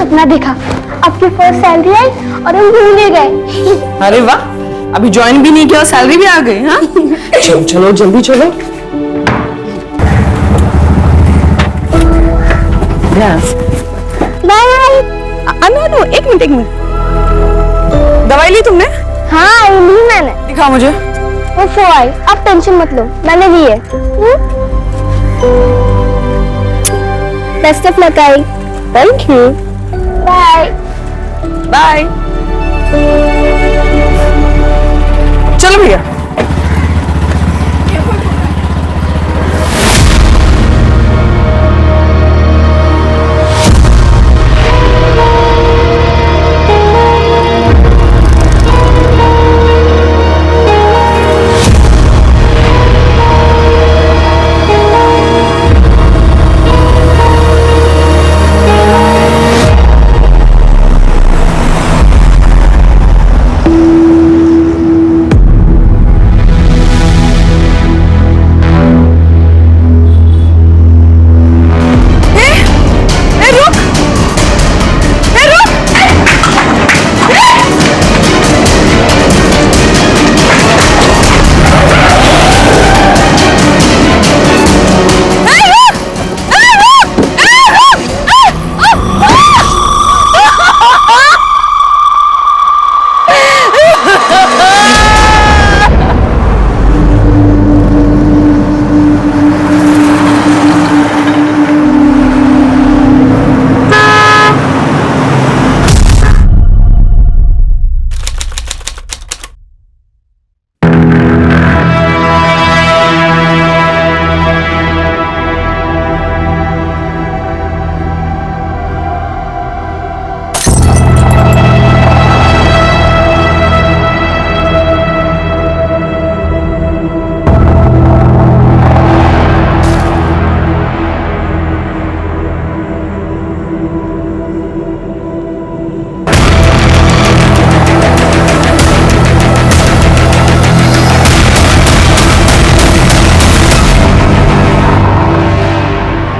सपना देखा, आपकी फर्स्ट सैलरी आई और हम भूल ही गए। अरे वाह, अभी ज्वाइन भी नहीं किया, सैलरी भी आ गई। हाँ चलो चलो जल्दी चलो। बाय। नो, एक मिनट। दवाई ली तुमने? हाँ ली मैंने। दिखाओ मुझे। वो आई, आप टेंशन मत लो, मैंने ली है। Best of luck I. Thank you. Bye bye. चलो भैया।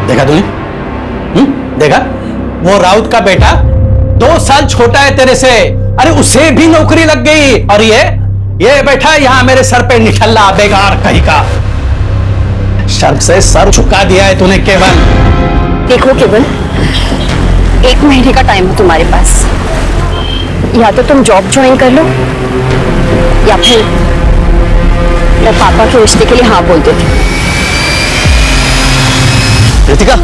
देखा तूने? देखा? वो राउत का बेटा 2 साल छोटा है तेरे से, अरे उसे भी नौकरी लग गई, और ये बैठा यहां मेरे सर पे निठल्ला बेकार कहीं का। शर्म से सर झुका दिया है तूने केवल। देखो केवल, 1 महीने का टाइम है तुम्हारे पास, या तो तुम जॉब ज्वाइन कर लो या फिर मैं पापा के रिश्ते के लिए हाँ बोल देती। रितिका,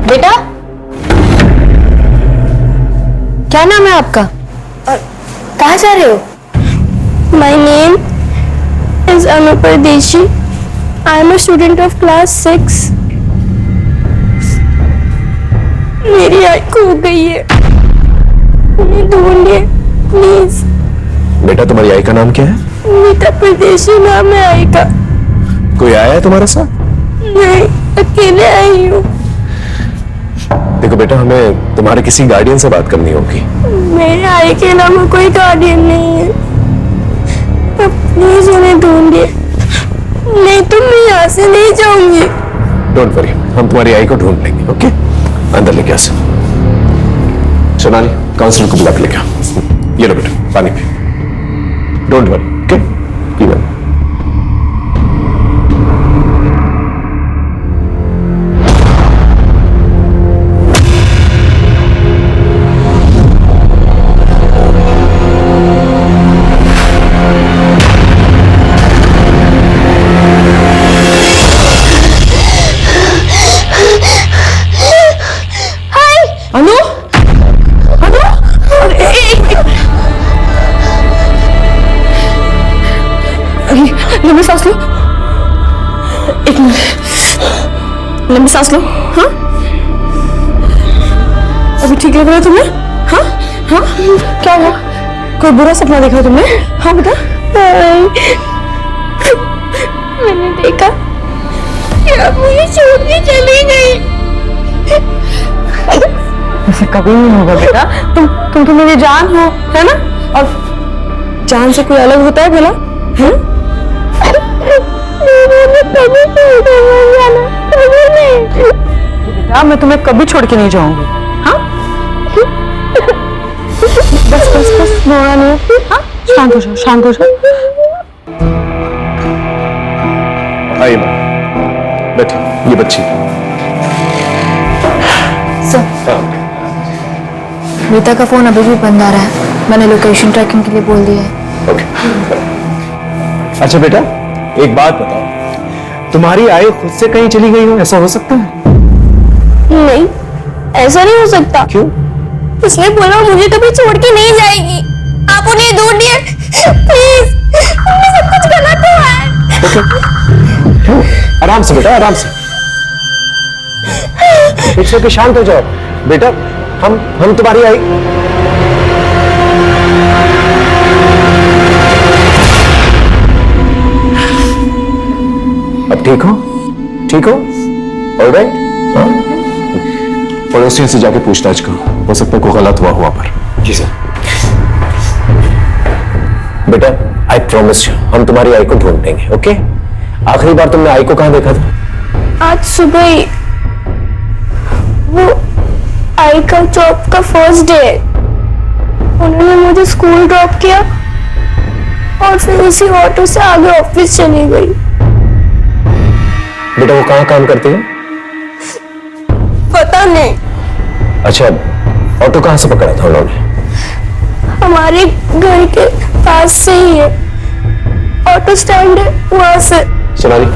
बेटा, क्या नाम है आपका और कहाँ जा रहे हो? My name is Anu Pardeshi. I am a student of class 6. मेरी आई खो गई है, उन्हें ढूंढिए प्लीज। बेटा तुम्हारी आई का नाम क्या है? नीता परदेशी नाम है आई का। कोई आया है तुम्हारे साथ? नहीं, अकेले आई हूँ। देखो बेटा, हमें तुम्हारे किसी गार्डियन से बात करनी होगी। मेरे आई के अलावा कोई गार्डियन नहीं है, अब प्लीज उन्हें ढूंढिए, नहीं तो मैं यहाँ से नहीं जाऊंगी। डोंट वरी, हम तुम्हारी आई को ढूंढ लेंगे। ओके, अंदर लेके आ। सोनाली, काउंसलर को बुला के लेके आ। ये लो बेटा, पानी पी। डोंट वरी, ओके, पी लो। लंबी सांस लो, 1 मिनट, लंबी सांस लो। हाँ, अभी ठीक लग रहा है तुम्हें? हाँ हाँ, क्या हुआ? कोई बुरा सपना देखा तुमने? हाँ बेटा। मैंने देखा कि आप मुझे छोड़ के चली गई। ऐसा कभी नहीं होगा बेटा। तुम तो मेरी जान हो, है ना? और जान से कोई अलग होता है भला? बेटा मैं तुम्हें कभी छोड़ के नहीं जाऊंगी। हाँ बस बस बस रोना नहीं। हाँ शांत हो जाओ, शांत हो जाओ। आइए मैम, बैठिए, ये बच्ची। सर, मीता का फोन अभी भी बंद आ रहा है। मैंने लोकेशन ट्रैकिंग के लिए बोल दिया है। ओके। अच्छा बेटा, एक बात बताओ, तुम्हारी आई खुद से कहीं चली गई हो, ऐसा हो सकता है? नहीं, ऐसा नहीं हो सकता। क्यों? उसने बोला मुझे कभी छोड़ के नहीं जाएगी। आप उन्हें ढूंढिए प्लीज, उनमें सब कुछ गलत हुआ है। क्यों? आराम से बेटा, आराम से। पीछे के शांत हो जाओ बेटा। हम तुम्हारी आई। अब ठीक हो? ठीक हो? ऑलराइट? हाँ? पड़ोसियों से जाके पूछताछ करो, हो सकता है कोई गलत हुआ वहां पर। जी सर। बेटा आई प्रॉमिस यू, हम तुम्हारी आई को ढूंढ लेंगे। ओके? आखिरी बार तुमने आई को कहां देखा था? आज सुबह ही। वो आई का जॉब का फर्स्ट डे है। उन्होंने मुझे स्कूल ड्रॉप किया और फिर उसी ऑटो से आगे ऑफिस चली गई। बेटा वो कहां काम करती है? पता नहीं। अच्छा, ऑटो कहां से पकड़ा था उन्होंने? हमारे घर के पास से ही है, ऑटो स्टैंड है वहां से। सोनाली,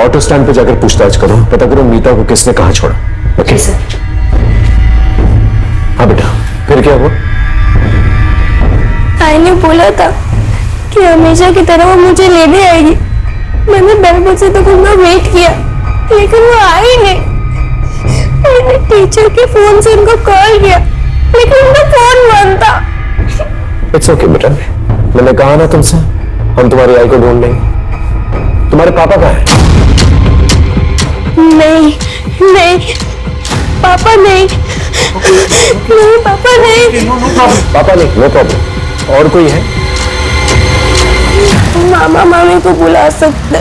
ऑटो स्टैंड पे जाकर पूछताछ करो, पता करो मीता को किसने कहां छोड़ा। Okay sir. हाँ बेटा, फिर क्या हुआ? आई ने बोला था कि हमेशा की तरह वो मुझे लेने आएगी। मैंने 10 बजे तक उनका वेट किया, लेकिन वो आई नहीं। मैंने टीचर के फोन से उनको कॉल किया, लेकिन उनका फोन बंद था। इट्स ओके बेटा, मैंने कहा ना तुमसे, हम तुम्हारी आई को ढूंढ लेंगे। तुम्हारे पापा कहाँ हैं? नहीं नहीं पापा नहीं। नहीं पापा नहीं। पापा नहीं, नो प्रॉब्लम। और कोई है? मामा मामी को बुला सकते।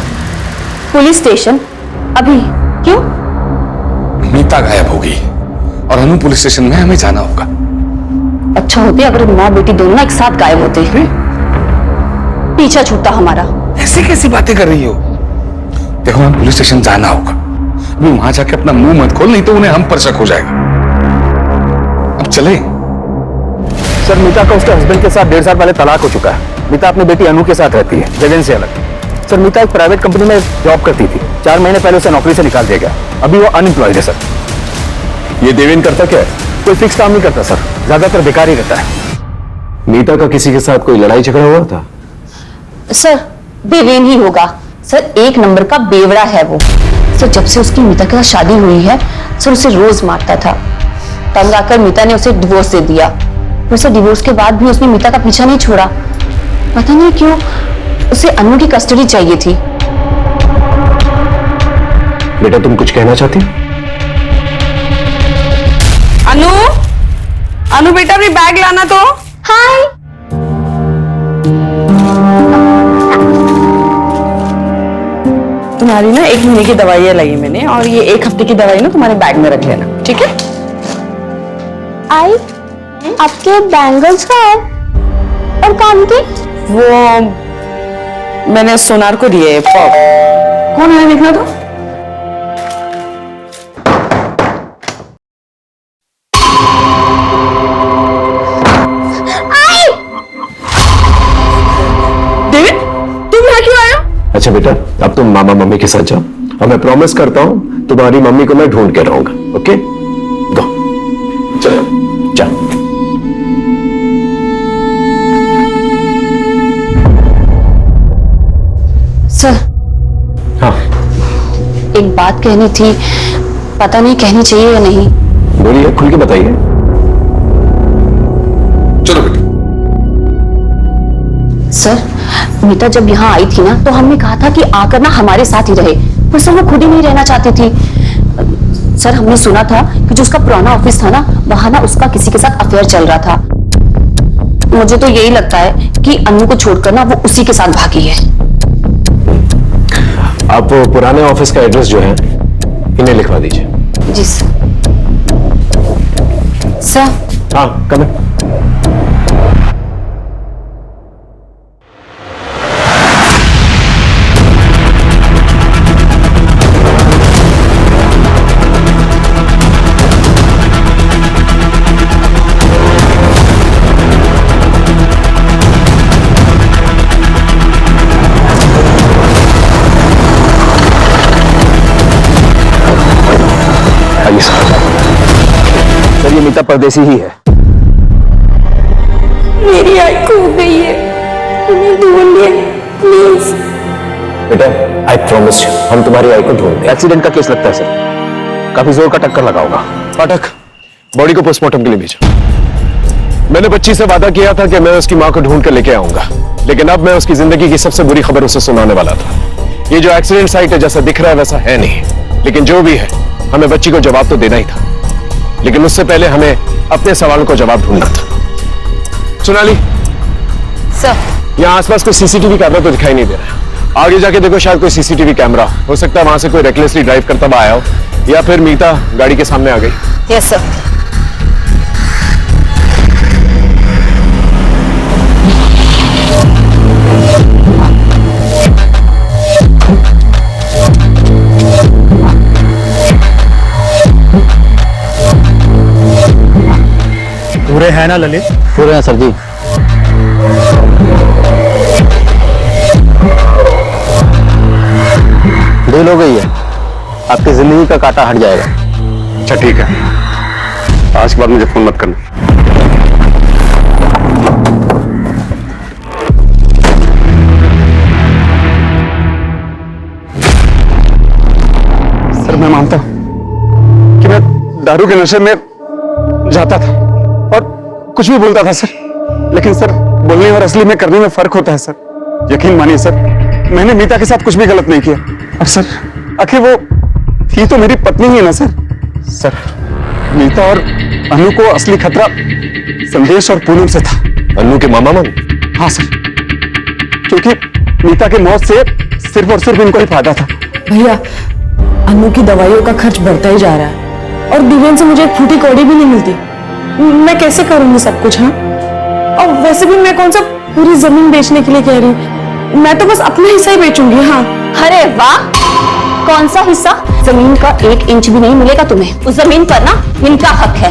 Police station? अभी? क्यों? मीता गायब होगी और अनु पुलिस स्टेशन में हमें जाना होगा। अच्छा होते अगर माँ बेटी दोनों एक साथ गायब होते। पीछा छूटता हमारा। ऐसी कैसी बातें कर रही हो? देखो हमें पुलिस स्टेशन जाना होगा। अभी वहां जाके अपना मुंह मत खोल, नहीं तो उन्हें हम पर शक हो जाएगा। अब चले। सर, मीता का उसके हस्बैंड के साथ 1.5 साल पहले तलाक हो चुका है। मीता अपनी बेटी अनु के साथ रहती है, जगन से अलग। सर, मीता एक प्राइवेट कंपनी में जॉब करती थी। 4 महीने पहले उसे नौकरी से निकाल दिया गया। अभी वो अनएम्प्लॉयड है सर। ये देवेन करता क्या है? कोई फिक्स काम नहीं करता सर, ज्यादातर बेकार ही रहता है। मीता का किसी के साथ कोई लड़ाई झगड़ा हुआ था? सर देवेन ही होगा सर, 1 नंबर का बेवड़ा है वो सर। जब से उसकी मीता के साथ शादी हुई है सर, उसे रोज मारता था। तंग आकर मीता ने उसे डिवोर्स दे दिया। वैसे डिवोर्स के बाद भी उसने मीता का पीछा नहीं छोड़ा। पता नहीं क्यों उसे अनु की कस्टडी चाहिए थी। बेटा तुम कुछ कहना चाहती हो? अनु, अनु बेटा अभी बैग लाना तो। हाय। तुम्हारी ना 1 महीने की दवाइयाँ लाई है मैंने, और ये 1 हफ्ते की दवाई ना तुम्हारे बैग में रख लेना, ठीक है? आई, आपके बैंगल्स कहाँ है और काम के? वो मैंने सोनार को दिए। कौन है देखना तो। देविन, तुम यहाँ क्यों आए हो? अच्छा बेटा, अब तुम मामा मम्मी के साथ जाओ और मैं प्रॉमिस करता हूं तुम्हारी मम्मी को मैं ढूंढ के रहूंगा। ओके? गो, चलो जाओ। सर, हाँ एक बात कहनी थी, पता नहीं कहनी चाहिए या नहीं। बोलिए, खुल के बताइए। चलो बेटा। मीता जब यहाँ आई थी ना तो हमने कहा था कि आकर ना हमारे साथ ही रहे, पर सर वो खुद ही नहीं रहना चाहती थी। सर हमने सुना था कि जो उसका पुराना ऑफिस था ना, वहां ना उसका किसी के साथ अफेयर चल रहा था। मुझे तो यही लगता है कि अनु को छोड़कर ना वो उसी के साथ भागी है। आप वो पुराने ऑफिस का एड्रेस जो है इन्हें लिखवा दीजिए। जी सर। हाँ कम है। सर ये मीता परदेसी ही है। मेरी आई खो गई है, उन्हें ढूंढिए प्लीज। बेटा आई प्रॉमिस यू, हम तुम्हारी आई को ढूंढेंगे। एक्सीडेंट का केस लगता है सर, काफी जोर का टक्कर लगा होगा। पाठक, बॉडी को पोस्टमार्टम के लिए भेजो। मैंने बच्ची से वादा किया था कि मैं उसकी मां को ढूंढ कर लेके आऊंगा, लेकिन अब मैं उसकी जिंदगी की सबसे बुरी खबर उसे सुनाने वाला था। ये जो एक्सीडेंट साइट है जैसा दिख रहा है वैसा है नहीं, लेकिन जो भी है हमें बच्ची को जवाब तो देना ही था, लेकिन उससे पहले हमें अपने सवाल को जवाब ढूंढना था। सोनाली सर, यहाँ आसपास कोई सीसीटीवी कैमरा तो दिखाई नहीं दे रहा है। आगे जाके देखो, शायद कोई सीसीटीवी कैमरा हो सकता है वहां से कोई रेकलेसली ड्राइव करता हुआ आया हो, या फिर मीता गाड़ी के सामने आ गई। Yes sir. पूरे हैं ना ललित? पूरे हैं सर जी। डील हो गई है, आपकी जिंदगी का कांटा हट जाएगा। अच्छा ठीक है, आज के बाद मुझे फोन मत करना। सर मैं मानता हूं कि मैं दारू के नशे में जाता था और कुछ भी बोलता था सर, लेकिन सर बोलने और असली में करने में फर्क होता है सर। यकीन मानिए सर, मैंने मीता के साथ कुछ भी गलत नहीं किया। और सर आखिर वो थी तो मेरी पत्नी ही है ना सर। सर मीता और अनु को असली खतरा संदेश और पूनम से था। अनु के मामा मन? हाँ सर, क्योंकि मीता की मौत से सिर्फ और सिर्फ इनको ही फायदा था। भैया, अनु की दवाइयों का खर्च बढ़ता ही जा रहा है और दिव्यन से मुझे एक फूटी कौड़ी भी नहीं मिलती। मैं कैसे करूंगी सब कुछ? हाँ, और वैसे भी मैं कौन सा पूरी जमीन बेचने के लिए कह रही हूँ, मैं तो बस अपना हिस्सा ही बेचूंगी। हाँ। अरे वाह, कौन सा हिस्सा? जमीन का 1 इंच भी नहीं मिलेगा तुम्हें। उस जमीन पर ना इनका हक है।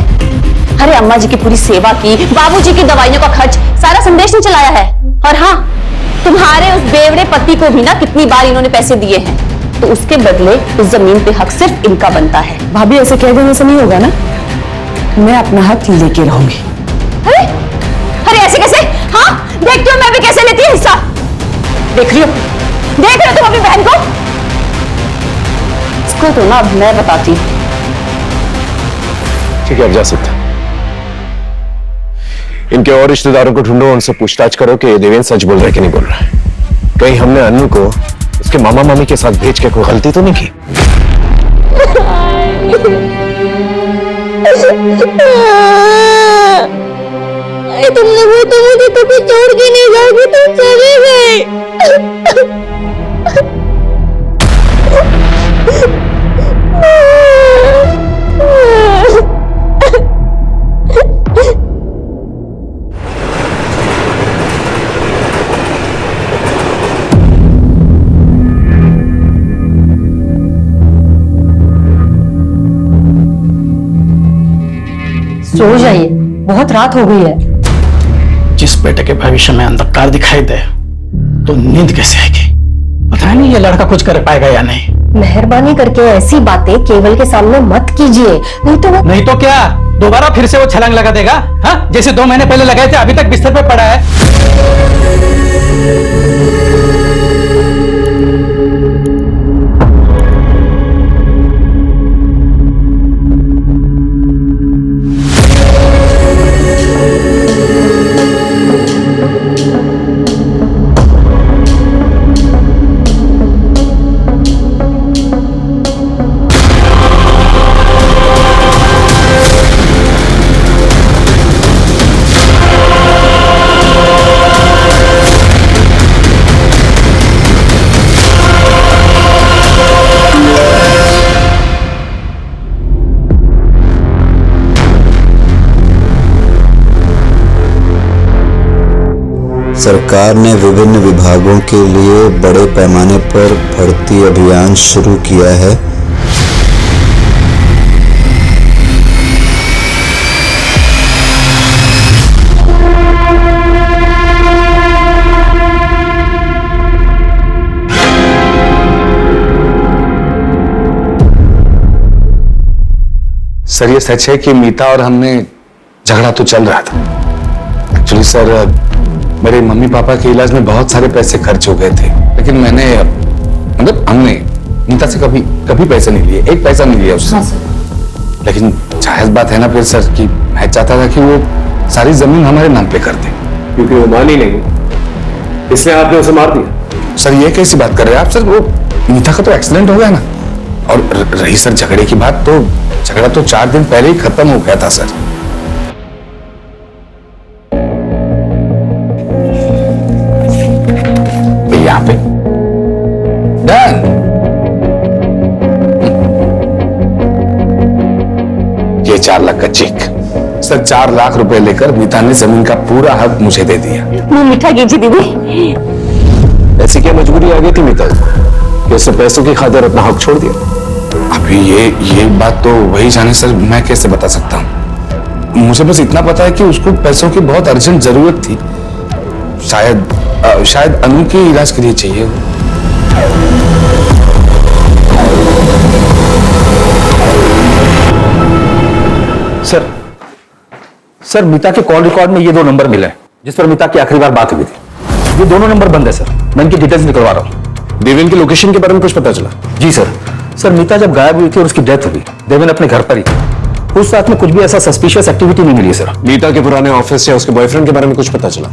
अरे अम्मा जी की पूरी सेवा की, बाबूजी की दवाइयों का खर्च, सारा संदेश ने चलाया है। और हाँ, तुम्हारे उस बेवड़े पति को भी ना कितनी बार इन्होंने पैसे दिए हैं, तो उसके बदले उस जमीन पे हक सिर्फ इनका बनता है। भाभी ऐसे कह देने से नहीं होगा ना, मैं अपना हक लेके रहूंगी। अरे अरे ऐसे कैसे? हाँ, देखती हो मैं भी कैसे लेती हूँ हिस्सा। देख रही हो तुम अपनी बहन को? इसको तो ना अब मैं बताती हूँ। ठीक है, अब जा सकते। इनके और रिश्तेदारों को ढूंढो, उनसे पूछताछ करो कि देवेंद्र सच बोल रहा है कि नहीं बोल रहा है। कहीं हमने अनु को उसके मामा मामी के साथ भेज के कोई गलती तो नहीं की? तुम लोगों तो मुझे कभी छोड़ के नहीं जाओगे, तुम चले गए। सो जाइए, बहुत रात हो गई है। जिस बेटे के भविष्य में अंधकार दिखाई दे तो नींद कैसे आएगी? पता नहीं ये लड़का कुछ कर पाएगा या नहीं। मेहरबानी करके ऐसी बातें केवल के सामने मत कीजिए, नहीं तो क्या दोबारा फिर से वो छलांग लगा देगा? हाँ, जैसे 2 महीने पहले लगाए थे, अभी तक बिस्तर पे पड़ा है। सरकार ने विभिन्न विभागों के लिए बड़े पैमाने पर भर्ती अभियान शुरू किया है। सर ये सच है कि मीता और हमने झगड़ा तो चल रहा था। एक्चुअली सर मेरे मम्मी पापा के इलाज में बहुत सारे पैसे खर्च हो गए थे, लेकिन मैंने मतलब हमने मीता से कभी कभी पैसे नहीं लिए, एक पैसा नहीं लिया उससे। लेकिन जायज बात है ना फिर सर कि मैं चाहता था कि वो सारी जमीन हमारे नाम पे कर दे, क्योंकि वो मानी नहीं इसलिए आपने उसे मार दिया। सर ये कैसी बात कर रहे हैं आप सर? वो मीता का तो एक्सीडेंट हो गया ना। और रही सर झगड़े की बात, तो झगड़ा तो 4 दिन पहले ही खत्म हो गया था सर। यहाँ पे डन। ये 4 लाख का चेक सर, 4 लाख रुपए लेकर मीता ने जमीन का पूरा हक मुझे दे दिया। मुंह मीठा कीजिए दीदी। ऐसी क्या मजबूरी आ गई थी मीता को कि उसने पैसों की खातिर अपना हक छोड़ दिया? अभी ये बात तो वही जाने सर, मैं कैसे बता सकता हूँ। मुझे बस इतना पता है कि उसको पैसों की बहुत अर्जेंट जरूरत थी। शायद अनु के इलाज के लिए चाहिए। सर मीता के कॉल रिकॉर्ड में ये 2 नंबर मिले हैं जिस पर मीता की आखिरी बार बात हुई थी। ये दोनों नंबर बंद है सर, मैं इनकी डिटेल्स निकलवा रहा हूँ। देवेन की लोकेशन के बारे में कुछ पता चला? जी सर मीता जब गायब हुई थी और उसकी डेथ हुई, देवेन अपने घर पर ही था। उस रात में कुछ भी ऐसा सस्पिशियस एक्टिविटी नहीं मिली सर। मीता के पुराने ऑफिस या उसके बॉयफ्रेंड के बारे में कुछ पता चला?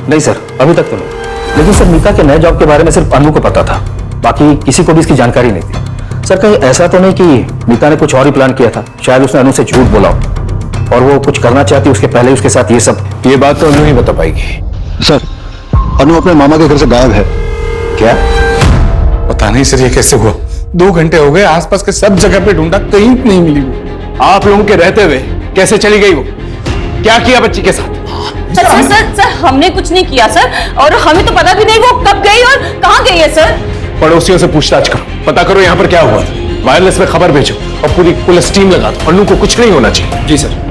नहीं सर, अभी तक तो नहीं। लेकिन सर मीता के नए जॉब के बारे में सिर्फ अनु को पता था, बाकी किसी को भी इसकी जानकारी नहीं थी। सर कहीं ऐसा तो नहीं कि मीता ने कुछ और ही प्लान किया था? शायद उसने अनु से झूठ बोला हो और वो कुछ करना चाहती उसके पहले उसके साथ ये सब। ये बात तो अनु ही बता पाएगी। सर, अनु अपने मामा के घर से गायब है। क्या? पता नहीं सर ये कैसे हुआ। 2 घंटे हो गए, आसपास के सब जगह पे ढूंढा, कहीं नहीं मिली वो। आप लोगों के रहते हुए कैसे चली गई वो? क्या किया बच्ची के साथ? सर हमने कुछ नहीं किया सर, और हमें तो पता भी नहीं वो कब गई और कहाँ गई है सर। पड़ोसियों से पूछताछ करो, पता करो यहाँ पर क्या हुआ था। वायरलेस में खबर भेजो और पूरी पुलिस टीम लगा दो। अनु को कुछ नहीं होना चाहिए। जी सर।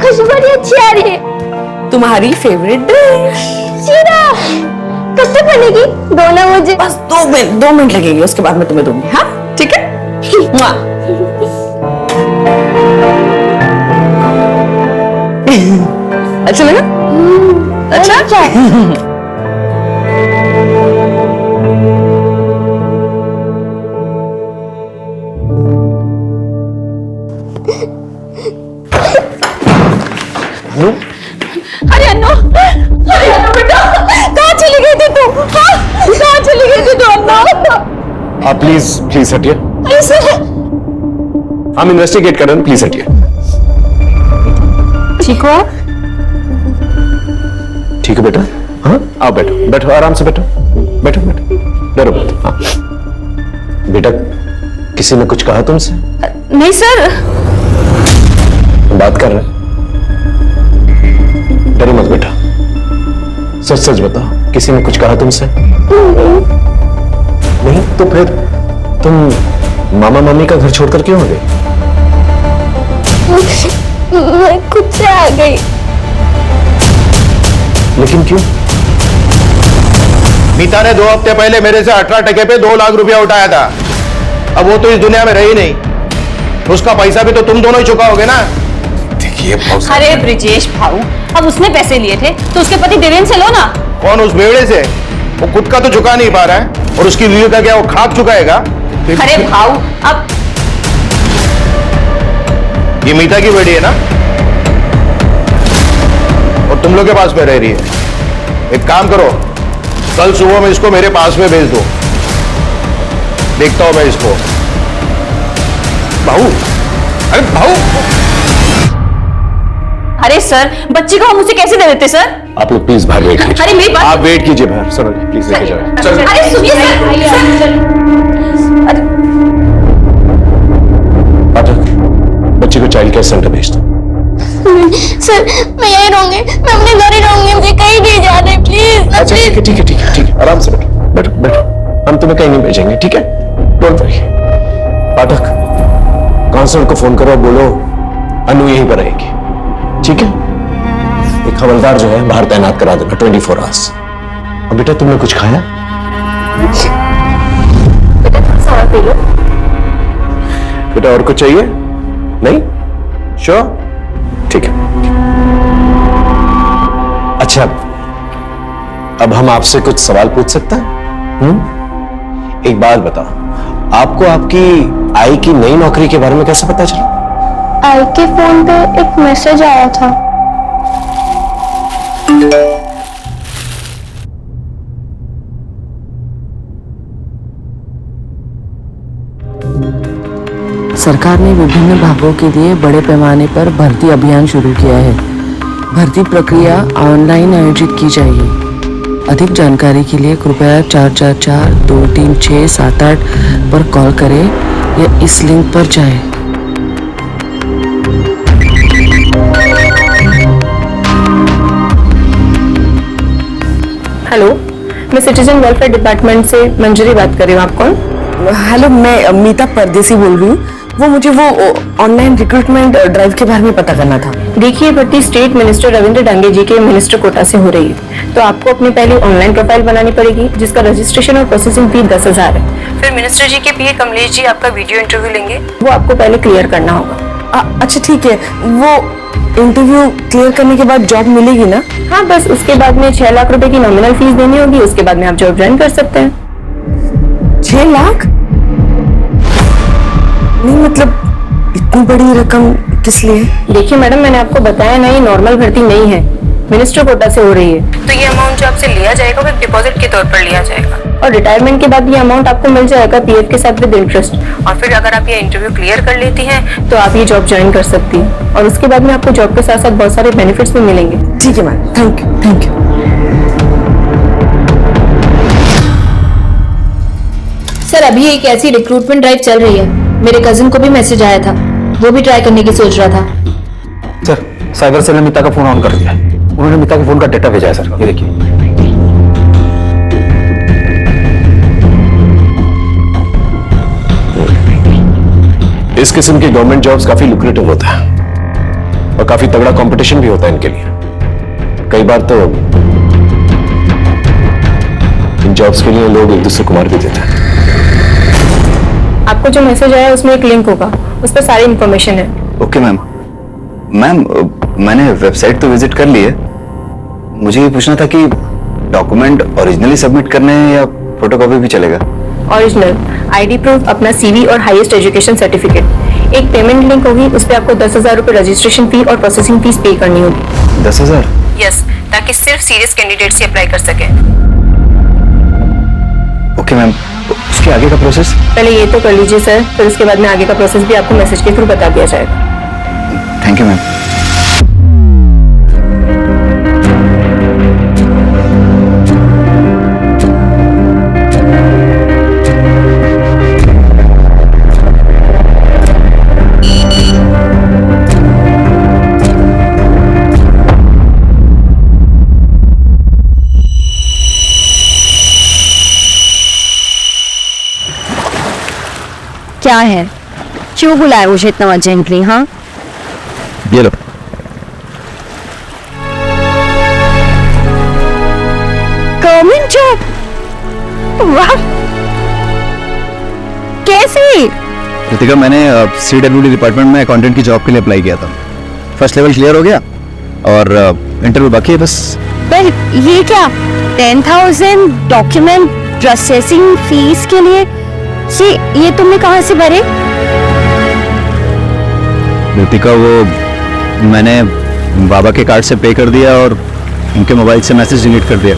खुशबू बड़ी अच्छी आ रही है। तुम्हारी फेवरेट ड्रेस। सीधा कब तक बनेगी? दो ना मुझे। बस 2 मिनट लगेंगे, उसके बाद मैं तुम्हें दूंगी। हाँ ठीक है। अच्छा लगा? अच्छा। अरे अन्नू बेटा, कहाँ चली गई थी तू? कहाँ चली गई थी तू अन्नू? आप प्लीज हटिए। अरे सर, हम इन्वेस्टिगेट कर रहे हैं, प्लीज हटिए। ठीक हो? ठीक है बेटा। हाँ आओ बैठो, बैठो आराम से बैठो, बैठो बैठो, डरो मत। हाँ बेटा, किसी ने कुछ कहा तुमसे? नहीं सर। बात कर रहे हैं, डरो मत बेटा, सच सच बताओ, किसी ने कुछ कहा तुमसे? नहीं तो फिर तुम मामा मामी का घर छोड़कर क्यों आ गई? मैं खुद से आ गई। लेकिन क्यों? मीता ने 2 हफ्ते पहले मेरे से 18 टके पे 2 लाख रुपया उठाया था। अब वो तो इस दुनिया में रही नहीं, उसका पैसा भी तो तुम दोनों ही चुकाओगे ना। देखिए अरे ब्रिजेश भाऊ, अब उसने पैसे लिए थे तो उसके पति देवेन से लो ना। कौन उस बेवड़े से? वो खुद का तो चुका नहीं पा रहा है और उसकी बीवी का क्या वो खाक चुकाएगा? अरे भाऊ, अब ये मीता की बेटी है ना, और तुम लोग के पास में रह रही है। एक काम करो, कल सुबह में इसको मेरे पास में भेज दो, देखता हूं मैं इसको। भाऊ, अरे भाऊ, अरे सर, बच्ची को हम उसे कैसे दे देते सर? आप लोग प्लीज बाहर वेट कीजिए। अरे मेरी बात, आप वेट कीजिए बाहर। सोनाली प्लीज लेके जाओ। अरे सुनिए सर, पाठक, बच्ची को चाइल्ड केयर सेंटर भेज दो। सर मैं यहीं रहूंगी, मैं अपने घर ही रहूंगी, मुझे कहीं नहीं जाने प्लीज। अच्छा ठीक है, ठीक है, ठीक है, ठीक है, आराम से बैठो, बैठो, बैठो। हम तुम्हें कहीं नहीं भेजेंगे, ठीक है? Don't worry. पाठक, काउंसलर को फोन करो, बोलो अनु यहीं पर रहेगी, ठीक है? एक हवलदार जो है बाहर तैनात करा देना 24 आवर्स। और बेटा तुमने कुछ खाया? बेटा और कुछ चाहिए? नहीं? श्योर? ठीक है। अच्छा, अब हम आपसे कुछ सवाल पूछ सकते हैं? एक बात बताओ, आपको आपकी आई की नई नौकरी के बारे में कैसे पता चला? आई के फोन पे एक मैसेज आया था। सरकार ने विभिन्न विभागों के लिए बड़े पैमाने पर भर्ती अभियान शुरू किया है। भर्ती प्रक्रिया ऑनलाइन आयोजित की जाएगी। अधिक जानकारी के लिए कृपया 444-236-78 पर कॉल करें या इस लिंक पर जाएं। हेलो, मैं सिटीजन वेलफेयर डिपार्टमेंट से मंजरी बात कर रही हूँ। आप कौन? हेलो, मैं मीता परदेसी बोल रही हूँ। मुझे वो ऑनलाइन रिक्रूटमेंट ड्राइव के बारे में पता करना था। देखिए, भर्ती स्टेट मिनिस्टर रविंद्र डांगे जी के मिनिस्टर कोटा से हो रही है, तो आपको अपनी पहली ऑनलाइन प्रोफाइल बनानी पड़ेगी, जिसका रजिस्ट्रेशन और प्रोसेसिंग फी 10,000 है। फिर मिनिस्टर जी के पीए कमलेश जी आपका वीडियो इंटरव्यू लेंगे, वो आपको पहले क्लियर करना होगा। अच्छा ठीक है, वो इंटरव्यू क्लियर करने के बाद जॉब मिलेगी ना? हाँ, बस उसके बाद में 6 लाख रुपए की नॉमिनल फीस देनी होगी। उसके बाद में आप जॉब ज्वाइन कर सकते हैं। 6 लाख? नहीं मतलब इतनी बड़ी रकम किस लिए? देखिए मैडम, मैंने आपको बताया ना, ये नॉर्मल भर्ती नहीं है, मिनिस्टर कोटा से हो रही है, तो ये अमाउंट जो आपसे लिया जाएगा वो डिपॉजिट के तौर पर लिया जाएगा, और रिटायरमेंट के बाद ये अमाउंट आपको मिल जाएगा पीएफ के साथ विद इंटरेस्ट। और फिर अगर आप ये इंटरव्यू क्लियर कर लेती हैं तो आप ये जॉब ज्वाइन कर सकती हैं, और उसके बाद में आपको जॉब के साथ साथ बहुत सारे बेनिफिट्स भी मिलेंगे। ठीक है ma'am, thank you, thank you. Sir, अभी एक ऐसी रिक्रूटमेंट ड्राइव चल रही है, मेरे कजिन को भी मैसेज आया था, वो भी ट्राई करने की सोच रहा था। सर, साइबर सेल ने मीता का फोन ऑन कर दिया है। उन्होंने मीता के फोन का डेटा भेजा है सर, ये देखिए। इस किस्म की गवर्नमेंट जॉब्स काफी लुक्रेटिव होता है और काफी तगड़ा कंपटीशन भी होता है इनके लिए। कई बार तो इन जॉब्स के लिए लोग एक दूसरे को मार भी देते हैं। आपको जो मैसेज आया उसमें एक लिंक होगा, उस पर सारी इन्फॉर्मेशन है। Okay ma'am. मैम, मैंने वेबसाइट तो विजिट कर ली है, मुझे ये पूछना था कि डॉक्यूमेंट ओरिजिनली सबमिट करने हैं या फोटोकॉपी भी चलेगा? ओरिजिनल, आईडी प्रूफ, अपना सीवी और हाईएस्ट एजुकेशन सर्टिफिकेट। एक पेमेंट लिंक होगी, उस पर आपको 10,000 रुपए रजिस्ट्रेशन फी और प्रोसेसिंग फीस पे करनी होगी। 10,000? यस, ताकि सिर्फ सीरियस कैंडिडेट्स ही अप्लाई कर सके। ओके मैम, उसके आगे का प्रोसेस? पहले ये तो कर लीजिए सर, फिर उसके बाद में आगे का प्रोसेस भी आपको मैसेज के थ्रू बता दिया जाएगा। Thank you ma'am. क्या है, क्यों बुलाया मुझे इतना अर्जेंटली? हाँ, ये लो। Government job? वाह, कैसे? रितिका, मैंने CWD डिपार्टमेंट में अकाउंटेंट की जॉब के लिए अप्लाई किया था। फर्स्ट लेवल क्लियर हो गया और इंटरव्यू बाकी है बस। पर ये क्या, 10,000 डॉक्यूमेंट प्रोसेसिंग फीस के लिए? ये तुमने कहाँ से भरे? रितिका, वो मैंने बाबा के कार्ड से पे कर दिया और उनके मोबाइल से मैसेज डिलीट कर दिया।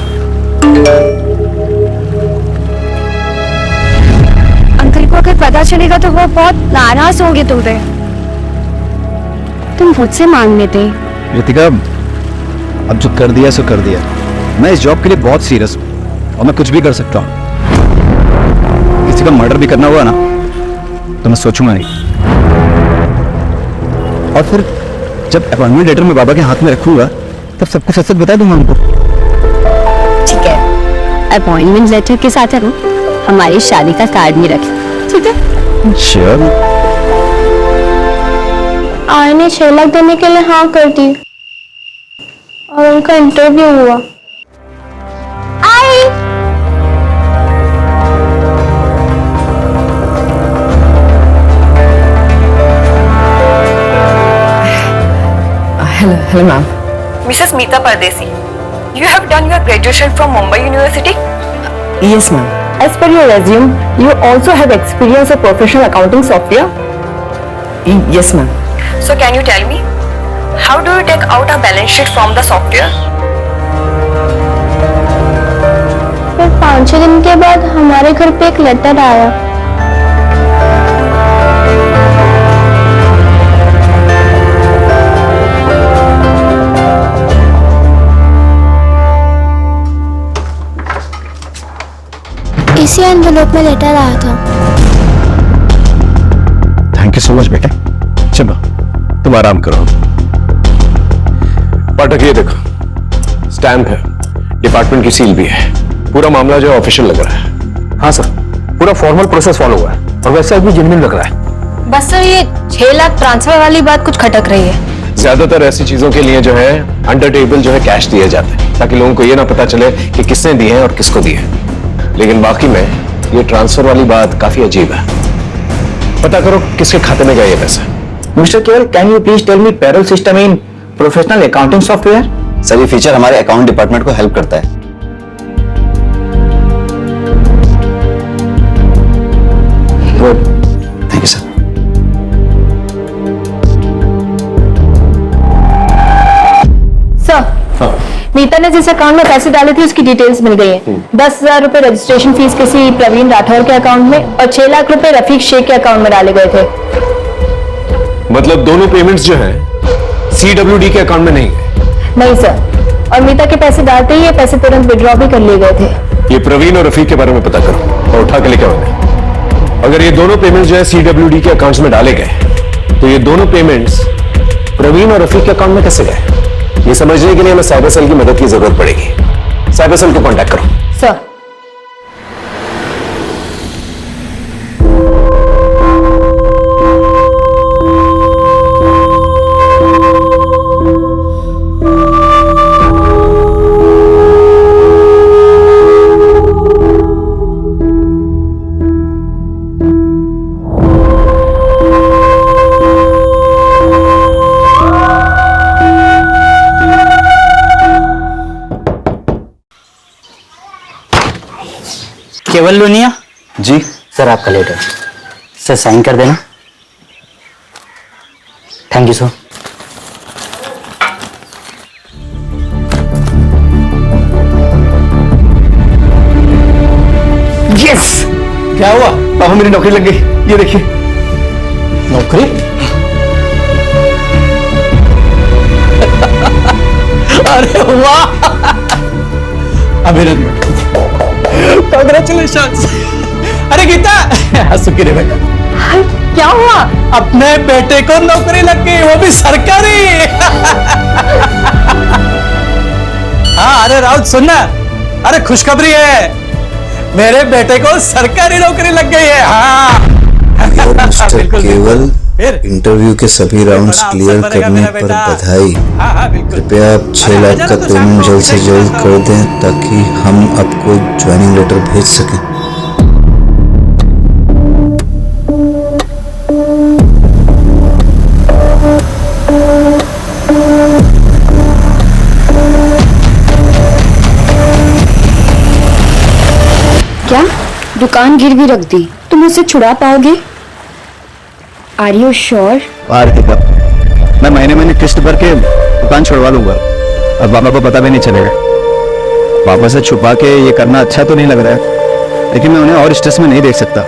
पता चलेगा तो वो बहुत नाराज होंगे तुम पे। तुम मुझसे मांग लेते। रितिका, अब जो कर दिया सो कर दिया। मैं इस जॉब के लिए बहुत सीरियस हूँ और मैं कुछ भी कर सकता हूँ। किसी का मर्डर भी करना हुआ ना तो मैं सोचूंगा नहीं। और फिर जब अपॉइंटमेंट लेटर मैं बाबा के हाथ में रखूंगा तब सब कुछ सच बता दूंगा उनको। ठीक है, अपॉइंटमेंट लेटर के साथ हमारी शादी का कार्ड भी रखें, ठीक है? श्योर। आय ने 6 लाख देने के लिए हाँ कर दी और उनका इंटरव्यू हुआ। I hello ma'am. Mrs. Meeta Pardesi, you have done your graduation from Mumbai University? Yes ma'am. As per your resume, you also have experience of professional accounting software. Yes ma'am. So can you tell me, how do you take out a balance sheet from the software? फिर 5-6 दिन के बाद हमारे घर पे एक letter आया। इसी एनवेलप में लेटर आया था। थैंक यू सो मच बेटा। चलो तुम आराम करो। पाठक ये देखो, स्टैम्प है, डिपार्टमेंट की सील भी है, पूरा मामला जो ऑफिशियल लग रहा है। हाँ सर, पूरा फॉर्मल प्रोसेस फॉलो हुआ है और वैसे भी जेन्युइन लग रहा है। बस सर ये 6 लाख ट्रांसफर वाली बात कुछ खटक रही है। ज्यादातर ऐसी चीजों के लिए जो है अंडर टेबल जो है कैश दिए जाते हैं ताकि लोगों को ये ना पता चले कि किसने दिए हैं और किसको दिए हैं। लेकिन बाकी में ये ट्रांसफर वाली बात काफी अजीब है। पता करो किसके खाते में गया ये पैसा। Mister Kewal, can you please tell me payroll system in professional accounting software? Sir ये फीचर हमारे अकाउंट डिपार्टमेंट को हेल्प करता है। Good, thank you sir. Sir, Neeta ने जिस अकाउंट में पैसे डाले थे उसकी डिटेल्स मिल गई है। 10,000 रुपए रजिस्ट्रेशन फीस किसी प्रवीण राठौर के अकाउंट में और 6 लाख रुपए रफीक शेख के अकाउंट में डाले गए थे। मतलब दोनों पेमेंट्स जो हैं CWD के अकाउंट में नहीं गए? नहीं सर, और मीता के पैसे डालते ही ये पैसे तुरंत विड्रॉ भी कर लिए गए थे। ये प्रवीण और रफीक के बारे में पता करो और उठा के लेकर आओ। अगर ये दोनों पेमेंट्स जो है CWD के अकाउंट्स में डाले गए तो ये दोनों पेमेंट्स प्रवीण और रफीक के अकाउंट में कैसे गए? ये समझने के लिए हमें साइबर सेल की मदद की जरूरत पड़ेगी। साइबर सेल को कांटेक्ट करो। सर, केवल लोनिया जी सर, आपका लेटर सर साइन कर देना। Thank you sir. यस, क्या हुआ? पापा मेरी नौकरी लग गई, ये देखिए। नौकरी? अरे वाह, अभिनंदन, कांग्रेचुलेशंस। अरे गीता, सुखी रे बेटा। क्या हुआ? अपने बेटे को नौकरी लग गई, वो भी सरकारी। हाँ, अरे राउत सुनना, अरे खुशखबरी है, मेरे बेटे को सरकारी नौकरी लग गई है। हाँ मिस्टर केवल, इंटरव्यू के सभी राउंड्स क्लियर करने पर बधाई। कृपया आप 6 लाख का पेमेंट जल्द से जल्द कर दें ताकि हम आपको ज्वाइनिंग लेटर भेज सकें। क्या दुकान गिरवी रख दी? तुम उसे छुड़ा पाओगे? Are you sure? आरतिका, मैं महीने किस्त भर के दुकान छुड़वा लूंगा। अब पापा को पता भी नहीं चलेगा। पापा से छुपा के ये करना अच्छा तो नहीं लग रहा है, लेकिन मैं उन्हें और स्ट्रेस में नहीं देख सकता।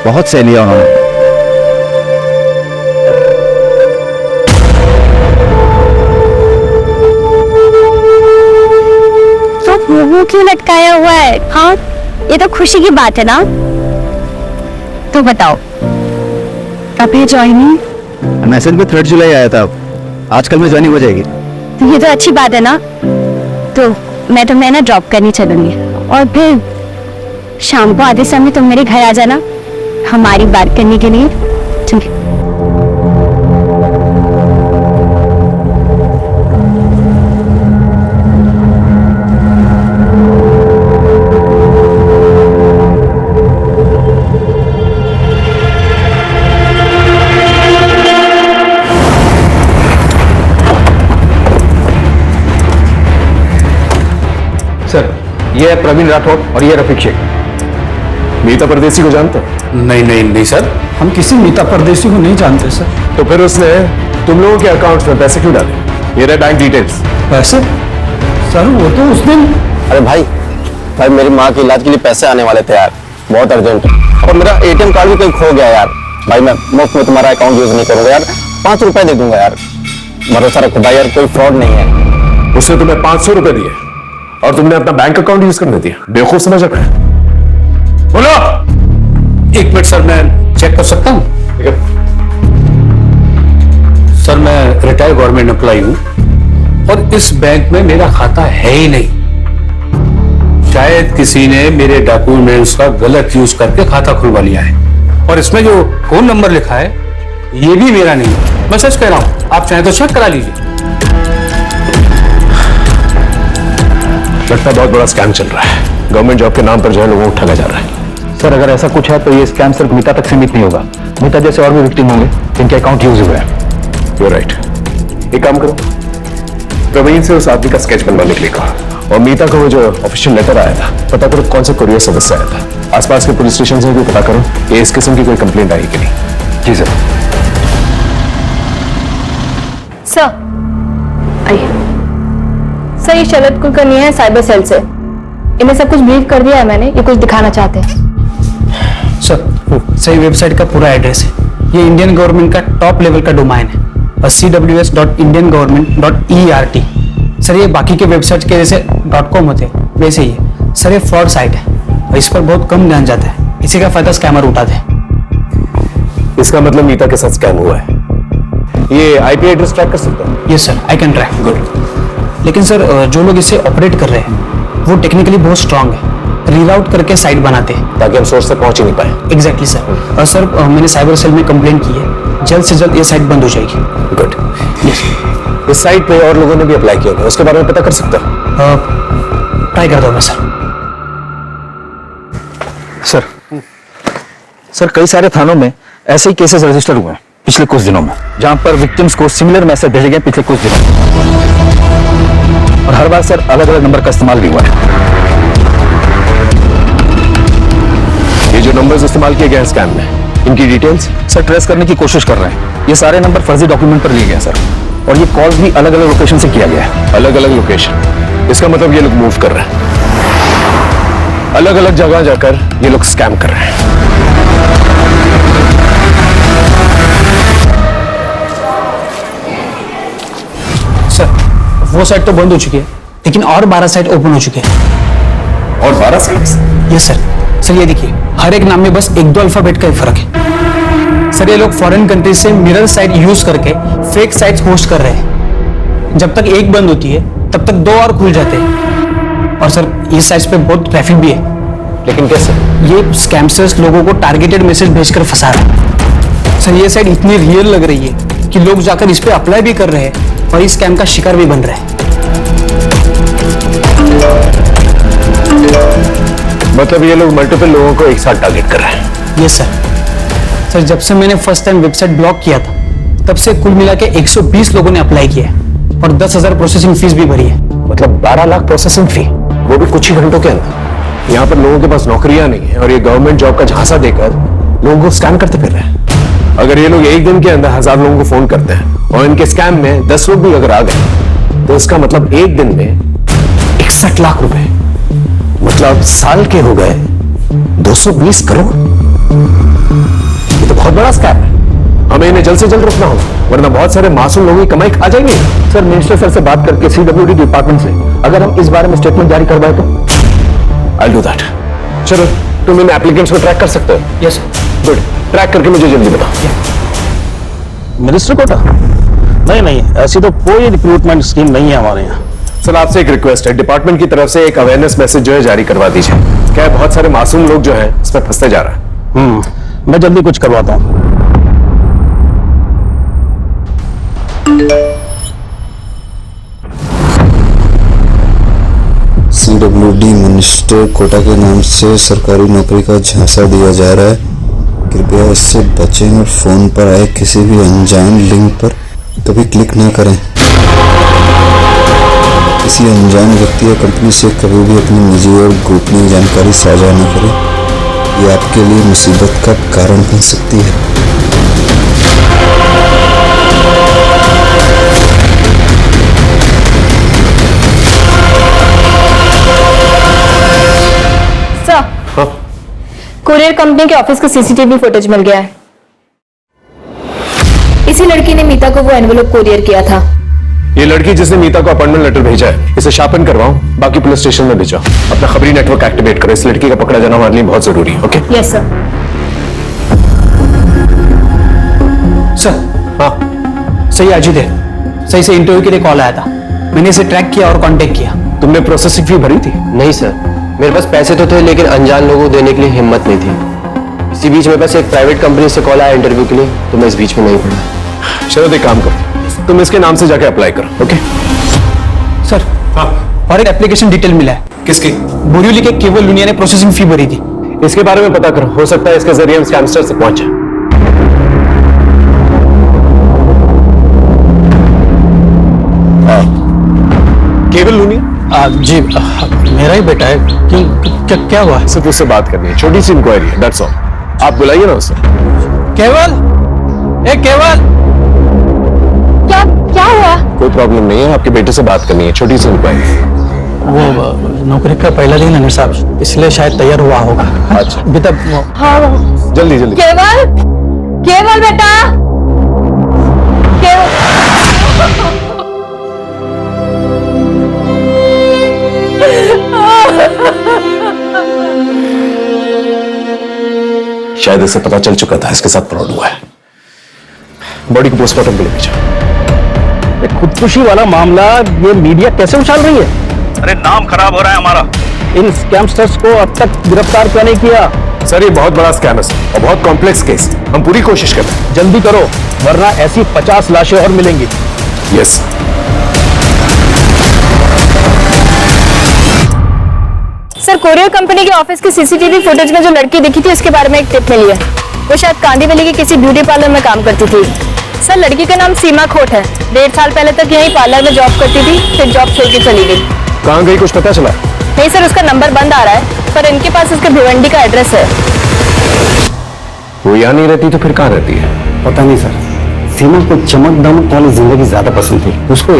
बहुत सह लिया उन्होंने। तो मुंह क्यों लटकाया हुआ है? हाँ, ये तो खुशी की बात है ना। तो बताओ कब है ज्वाइनिंग? मैसेज पे 3 जुलाई आया था, आजकल में ज्वाइनिंग हो जाएगी। ये तो अच्छी बात है ना। तो मैं तुम्हें ना ड्रॉप करनी चलूंगी और फिर शाम को आधे समय तुम मेरे घर आ जाना हमारी बात करने के लिए, ठीक है? सर, ये है प्रवीण राठौर और ये रफीक शेख। मीता परदेसी को जानते हो? नहीं नहीं नहीं सर, हम किसी मीता परदेसी को नहीं जानते सर। तो फिर उसने तुम लोगों के अकाउंट में पैसे क्यों डाले? ये रहे बैंक डिटेल्स। पैसे? सर वो तो उस दिन। अरे भाई मेरी माँ के इलाज के लिए पैसे आने वाले थे यार, बहुत अर्जेंट। और मेरा ATM कार्ड भी कहीं खो गया यार। भाई मैं मुफ्त में तुम्हारा अकाउंट यूज नहीं करूंगा यार, 5 रुपए दे दूंगा यार। भरोसा रखो भाई यार, कोई फ्रॉड नहीं है। उसने तुम्हें 500 रुपए दिए और तुमने अपना बैंक अकाउंट यूज करने दिया? बेवकूफ समझ रखा है। बोलो। 1 मिनट सर, मैं चेक कर सकता हूँ? सर मैं रिटायर्ड गवर्नमेंट एम्प्लॉय हूँ और इस बैंक में मेरा खाता है ही नहीं। शायद किसी ने मेरे डॉक्यूमेंट्स का गलत यूज करके खाता खुलवा लिया है और इसमें जो फोन नंबर लिखा है ये भी मेरा नहीं है। मैं सच कह रहा हूँ, आप चाहें तो चेक करा लीजिए। लगता है बहुत बड़ा स्कैम चल रहा है। गवर्नमेंट जॉब के नाम पर जो है लोगों को ठगा जा रहा है। सर अगर ऐसा कुछ है तो ये स्कैम सिर्फ मीता तक सीमित नहीं होगा। मीता जैसे और भी विक्टिम होंगे जिनके अकाउंट यूज हुए हैं। You're right. एक काम करो, प्रवीण से उस आदमी का स्केच बनवाने के लिए कहा और मीता को वो जो ऑफिशियल लेटर आया था पता करो कौन सा कुरियर सदस्य आया था। आसपास के पुलिस स्टेशन से भी पता करो कि इस किस्म की कोई कंप्लेंट आई कि नहीं। जी सर। सर आइए। सर ये शरद कुलकर्णी है साइबर सेल से। इन्हें सब कुछ ब्रीफ कर दिया है मैंने, ये कुछ दिखाना चाहते हैं। सर सही वेबसाइट का पूरा एड्रेस है। ये इंडियन गवर्नमेंट का टॉप लेवल का डोमाइन है, cws.indiangovernment.ert। सर ये बाकी के वेबसाइट के जैसे .com होते हैं वैसे ही है। सर ये फ्रॉड साइट है और इस पर बहुत कम ध्यान जाता है, इसी का फायदा स्कैमर उठाते हैं। इसका मतलब मीता के साथ स्कैम हुआ है। ये IP एड्रेस ट्रैक कर सकता है? Yes sir, I can track. Good. लेकिन सर जो लोग इसे ऑपरेट कर रहे हैं वो टेक्निकली बहुत स्ट्रांग है, रीराउट करके साइट बनाते हैं ताकि हम सोर्स तक पहुंच ही नहीं पाए। Exactly sir. और सर मैंने साइबर सेल में कंप्लेंट की है, जल्द से जल्द ये साइट बंद हो जाएगी। गुड। यस। इस साइट पे और लोगों ने भी अप्लाई किया है, उसके बारे में पता कर सकता है? ट्राई करता हूँ मैं सर। सर कई सारे थानों में ऐसे ही केसेस रजिस्टर हुए हैं पिछले कुछ दिनों में, जहां पर विक्टिम्स को सिमिलर मैसेज भेजे गए पिछले कुछ दिनों में। और हर बार सर अलग अलग नंबर का इस्तेमाल भी हुआ है। ये जो नंबर्स इस्तेमाल किए गए हैं स्कैम में, इनकी डिटेल्स सर ट्रेस करने की कोशिश कर रहे हैं। ये सारे नंबर फर्जी डॉक्यूमेंट पर लिए गए हैं सर, और ये कॉल्स भी अलग अलग लोकेशन से किया गया है। अलग अलग लोकेशन, इसका मतलब ये लोग मूव कर रहे हैं, अलग अलग जगह जाकर ये लोग स्कैम कर रहे हैं। सर वो साइट तो बंद हो चुकी है, लेकिन और 12 साइट ओपन हो चुके हैं। और 12 साइट्स? Yes sir. सर ये देखिए, हर एक नाम में बस 1-2 अल्फाबेट का ही फर्क है। सर ये लोग फॉरेन कंट्रीज से मिरर साइट यूज करके फेक साइट्स होस्ट कर रहे हैं। जब तक एक बंद होती है तब तक 2 और खुल जाते हैं। और सर इस साइट्स पे बहुत ट्रैफिक भी है। लेकिन कैसे? ये स्कैमर्स लोगों को टारगेटेड मैसेज भेजकर फंसा रहे हैं। सर ये साइट इतनी रियल लग रही है कि लोग जाकर इस पे अप्लाई भी कर रहे हैं और इस स्कैम का शिकार भी बन रहे हैं। मतलब ये लोग मल्टीपल लोगों को एक साथ टारगेट कर रहे हैं? Yes sir. सर जब से मैंने फर्स्ट टाइम वेबसाइट ब्लॉक किया था तब से कुल मिला के 120 लोगों ने अप्लाई किया और 10,000 प्रोसेसिंग फीस भी भरी है। मतलब 12 लाख प्रोसेसिंग फी, वो भी कुछ ही घंटों के अंदर। यहाँ पर लोगों के पास नौकरियां नहीं है और ये गवर्नमेंट जॉब का झांसा देकर लोगों को स्कैम करते फिर रहे हैं। अगर ये लोग एक दिन के अंदर 1000 लोगों को फोन करते हैं और इनके स्कैम में 10 लोग भी अगर आ गए तो इसका मतलब एक दिन में 61 लाख रुपए, मतलब साल के हो गए 220 करोड़। बहुत बड़ा स्कैम है, हमें इन्हें जल्द से जल्द रोकना होगा, वरना बहुत सारे मासूम लोगों की कमाई खा जाएंगे। सर मिनिस्टर सर से बात करके CWD डिपार्टमेंट से अगर हम इस बारे में स्टेटमेंट जारी करवाए तो। I'll do that. चलो, तुम इन एप्लीकेंट्स को ट्रैक कर सकते हो? यस गुड, ट्रैक करके मुझे जल्दी बताओ। मिनिस्टर कोटा? नहीं, ऐसी तो कोई रिक्रूटमेंट स्कीम नहीं है हमारे यहाँ। सर आपसे एक रिक्वेस्ट है, डिपार्टमेंट की तरफ से एक अवेयरनेस मैसेज जो है जारी करवा दीजिए। क्या है, बहुत सारे मासूम लोग जो हैं इसमें फंसते जा रहा है। मैं जल्दी कुछ करवाता हूँ। CWD मिनिस्टर कोटा के नाम से सरकारी नौकरी का झांसा दिया जा रहा है। कृपया इससे बचें और फोन पर आए किसी भी अनजान लिंक पर कभी क्लिक ना करें। किसी अनजान व्यक्ति या कंपनी से कभी भी अपनी निजी और गोपनीय जानकारी साझा न करें, ये आपके लिए मुसीबत का कारण बन सकती है। कुरियर कंपनी के ऑफिस का CCTV फुटेज मिल गया है। इसी लड़की ने मीता को वो एनवेलप कुरियर किया था। ये लड़की जिसने मीता को अपॉइंटमेंट लेटर भेजा है, इसे शापन करवाओ, बाकी पुलिस स्टेशन में भेजो। अपना खबरी नेटवर्क एक्टिवेट करो, इस लड़की का पकड़ा जाना हमारे लिए बहुत जरूरी है। ओके? Yes sir. सर हाँ सही अजीत है, सही से इंटरव्यू के लिए कॉल आया था, मैंने इसे ट्रैक किया और कांटेक्ट किया। तुमने प्रोसेसिंग फी भरी थी? नहीं सर, मेरे पास पैसे तो थे लेकिन अनजान लोगों को देने के लिए हिम्मत नहीं थी। इसी बीच मेरे पास एक प्राइवेट कंपनी से कॉल आया इंटरव्यू के लिए, तो मैं इस बीच में नहीं पड़ा। चलो एक काम करो, तुम इसके नाम से जाके अप्लाई करो। ओके सर हाँ, और एक एप्लीकेशन डिटेल मिला है। किसकी? बोरिवली के केवल लुनिया ने प्रोसेसिंग फी भरी थी। इसके बारे में पता करो, हो सकता है इसके जरिए हम स्कैमस्टर से पहुंचे। केवल लुनिया? जी मेरा ही बेटा है। क्यों क्या हुआ? सिर्फ उससे बात करनी है, छोटी सी इंक्वायरी है, दैट्स ऑल। आप बुलाइए ना उसे। केवल, ए केवल, क्या हुआ? कोई प्रॉब्लम नहीं है, आपके बेटे से बात करनी है, छोटी सी इंक्वायरी। वो नौकरी का पहला दिन है ना साहब, इसलिए शायद तैयार हुआ होगा। अच्छा बेटा हाँ जल्दी जल्दी। केवल बेटा, शायद इसे पता चल चुका था इसके साथ फ्रॉड हुआ है। बॉडी को पोस्टमार्टम के लिए भेजा। खुदकुशी वाला मामला ये मीडिया कैसे उछाल रही है? अरे नाम खराब हो रहा है हमारा। इन स्कैमस्टर्स को अब तक गिरफ्तार क्यों नहीं किया? सर ये बहुत बड़ा स्कैम है और बहुत कॉम्प्लेक्स केस, हम पूरी कोशिश कर रहे हैं। जल्दी करो वरना ऐसी 50 लाशें और मिलेंगी। यस। सर कोरियर कंपनी के ऑफिस की CCTV फुटेज में जो लड़की दिखी थी उसके बारे में एक टिप मिली है। वो शायद कांदीवली के किसी ब्यूटी पार्लर में काम करती थी। सर लड़की का नाम सीमा खोट है। 1.5 साल पहले तक यही पार्लर में जॉब करती थी, फिर जॉब छोड़ के चली गई। कहाँ गई कुछ पता चला? नहीं सर, उसका नंबर बंद आ रहा है, पर इनके पास उसके भिवंडी का एड्रेस है। वो यहाँ नहीं रहती तो फिर कहाँ रहती है? पता नहीं सर, सीमा को चमक दमक वाली जिंदगी ज्यादा पसंद थी। उसको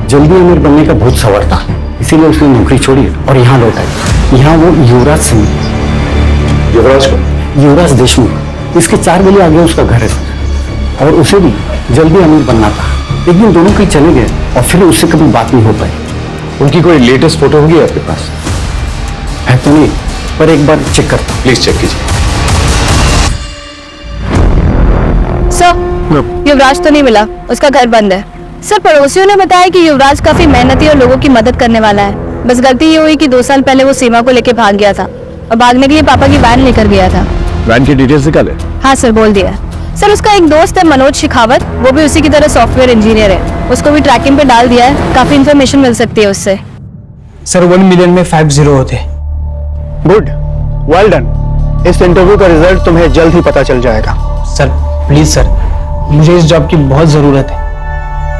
जल्दी अमीर बनने का बहुत सवार था, इसीलिए उसने नौकरी छोड़ी और यहाँ लौट आई। यहाँ वो युवराज सिंह, युवराज को? युवराज देशमुख, इसके 4 गली आगे उसका घर है सर। और उसे भी जल्दी अमीर बनना था। एक दिन दोनों कहीं चले गए और फिर उससे कभी बात नहीं हो पाई। उनकी कोई लेटेस्ट फोटो होगी आपके पास? है तो नहीं, पर एक बार चेक करता हूं। प्लीज चेक कीजिए। सर युवराज तो नहीं मिला, उसका घर बंद है। सर पड़ोसियों ने बताया कि युवराज काफी मेहनती और लोगों की मदद करने वाला है। बस गलती ये हुई कि 2 साल पहले वो सीमा को लेके भाग गया था और भागने के लिए पापा की वैन लेकर गया था। वैन की डिटेल्स निकाले? हाँ सर, बोल दिया। सर उसका एक दोस्त है मनोज शेखावत, वो भी उसी की तरह सॉफ्टवेयर इंजीनियर है। उसको भी ट्रैकिंग पे डाल दिया है, काफी इन्फॉर्मेशन मिल सकती है उससे। सर 1 मिलियन में 50 होते। Good, well done. इस इंटरव्यू का रिजल्ट तुम्हें जल्द ही पता चल जाएगा। सर प्लीज सर, मुझे इस जॉब की बहुत जरूरत है।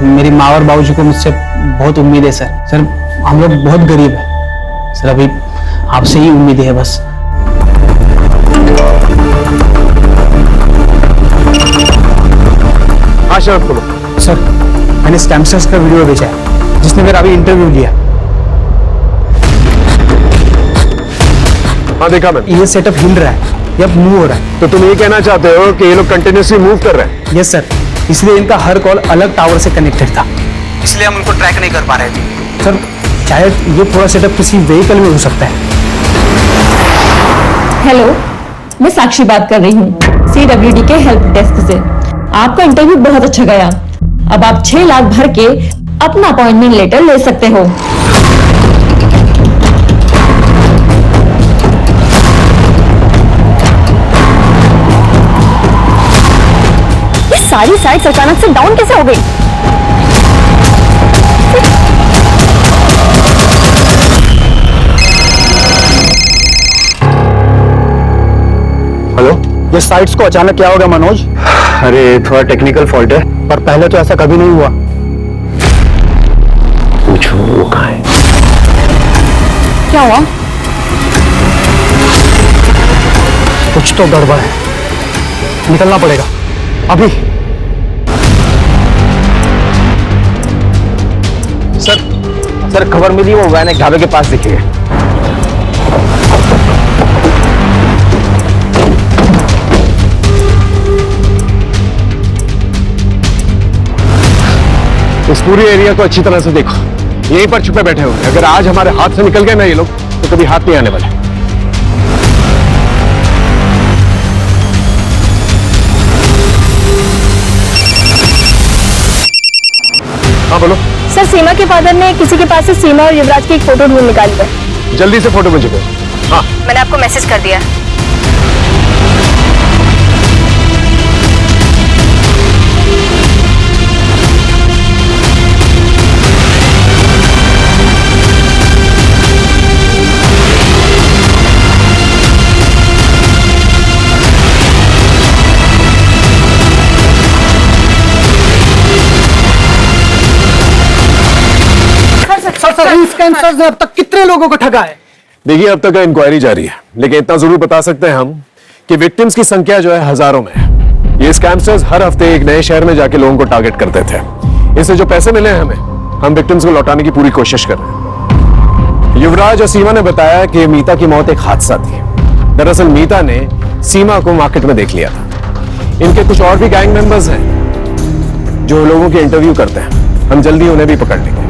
मेरी माँ और बाबूजी को मुझसे बहुत उम्मीद है सर। सर हम लोग बहुत गरीब हैं सर, अभी आपसे ही उम्मीद है बस। हाँ शरद बोलो। सर मैंने स्कैमस्टर्स का वीडियो भेजा है जिसने मेरा अभी इंटरव्यू लिया। हाँ देखा मैंने। ये सेटअप हिल रहा है, ये अब मूव हो रहा है। तो तुम ये कहना चाहते हो कि ये लोग कंटिन्यूसली मूव कर रहे हैं? यस सर, इसलिए इनका हर कॉल अलग टावर से कनेक्टेड था, इसलिए हम उनको ट्रैक नहीं कर पा रहे थे। सर शायद ये पूरा सेटअप किसी व्हीकल में हो सकता है। हेलो, मैं साक्षी बात कर रही हूँ CWD के हेल्प डेस्क से। आपका इंटरव्यू बहुत अच्छा गया। अब आप 6 लाख भर के अपना अपॉइंटमेंट लेटर ले सकते हो। ये सारी साइट्स अचानक से डाउन कैसे हो गई? हेलो, ये साइट्स को अचानक क्या हो गया मनोज? अरे थोड़ा टेक्निकल फॉल्ट है। पर पहले तो ऐसा कभी नहीं हुआ। पूछो वो कहाँ है? क्या हुआ? कुछ तो गड़बड़ है, निकलना पड़ेगा अभी। सर खबर मिली, वो वैन एक ढाबे के पास दिखी है। इस पूरी एरिया को अच्छी तरह से देखो, यहीं पर छुपे बैठे होंगे। अगर आज हमारे हाथ से निकल गए ना ये लोग, तो कभी हाथ नहीं आने वाले। हाँ बोलो। सर, सीमा के फादर ने किसी के पास से सीमा और युवराज की एक फोटो ढूंढ निकाली है। जल्दी से फोटो मुझे भेजो। हाँ, मैंने आपको मैसेज कर दिया है। सर इन स्कैमर्स ने अब तक कितने लोगों को ठगा है? देखिए अब तक इंक्वायरी जारी है, लेकिन इतना जरूर बता सकते हैं हम कि विक्टिम्स की संख्या जो है हजारों में है। ये स्कैमर्स हर हफ्ते एक नए शहर में जाके लोगों को टारगेट करते थे। इससे जो पैसे मिले हैं हमें, हम विक्टिम्स को लौटाने की पूरी कोशिश कर रहे हैं। युवराज और सीमा ने बताया कि मीता की मौत एक हादसा थी। दरअसल मीता ने सीमा को मार्केट में देख लिया था। इनके कुछ और भी गैंग मेंबर्स हैं जो लोगों के इंटरव्यू करते हैं। हम जल्दी उन्हें भी पकड़ लेंगे।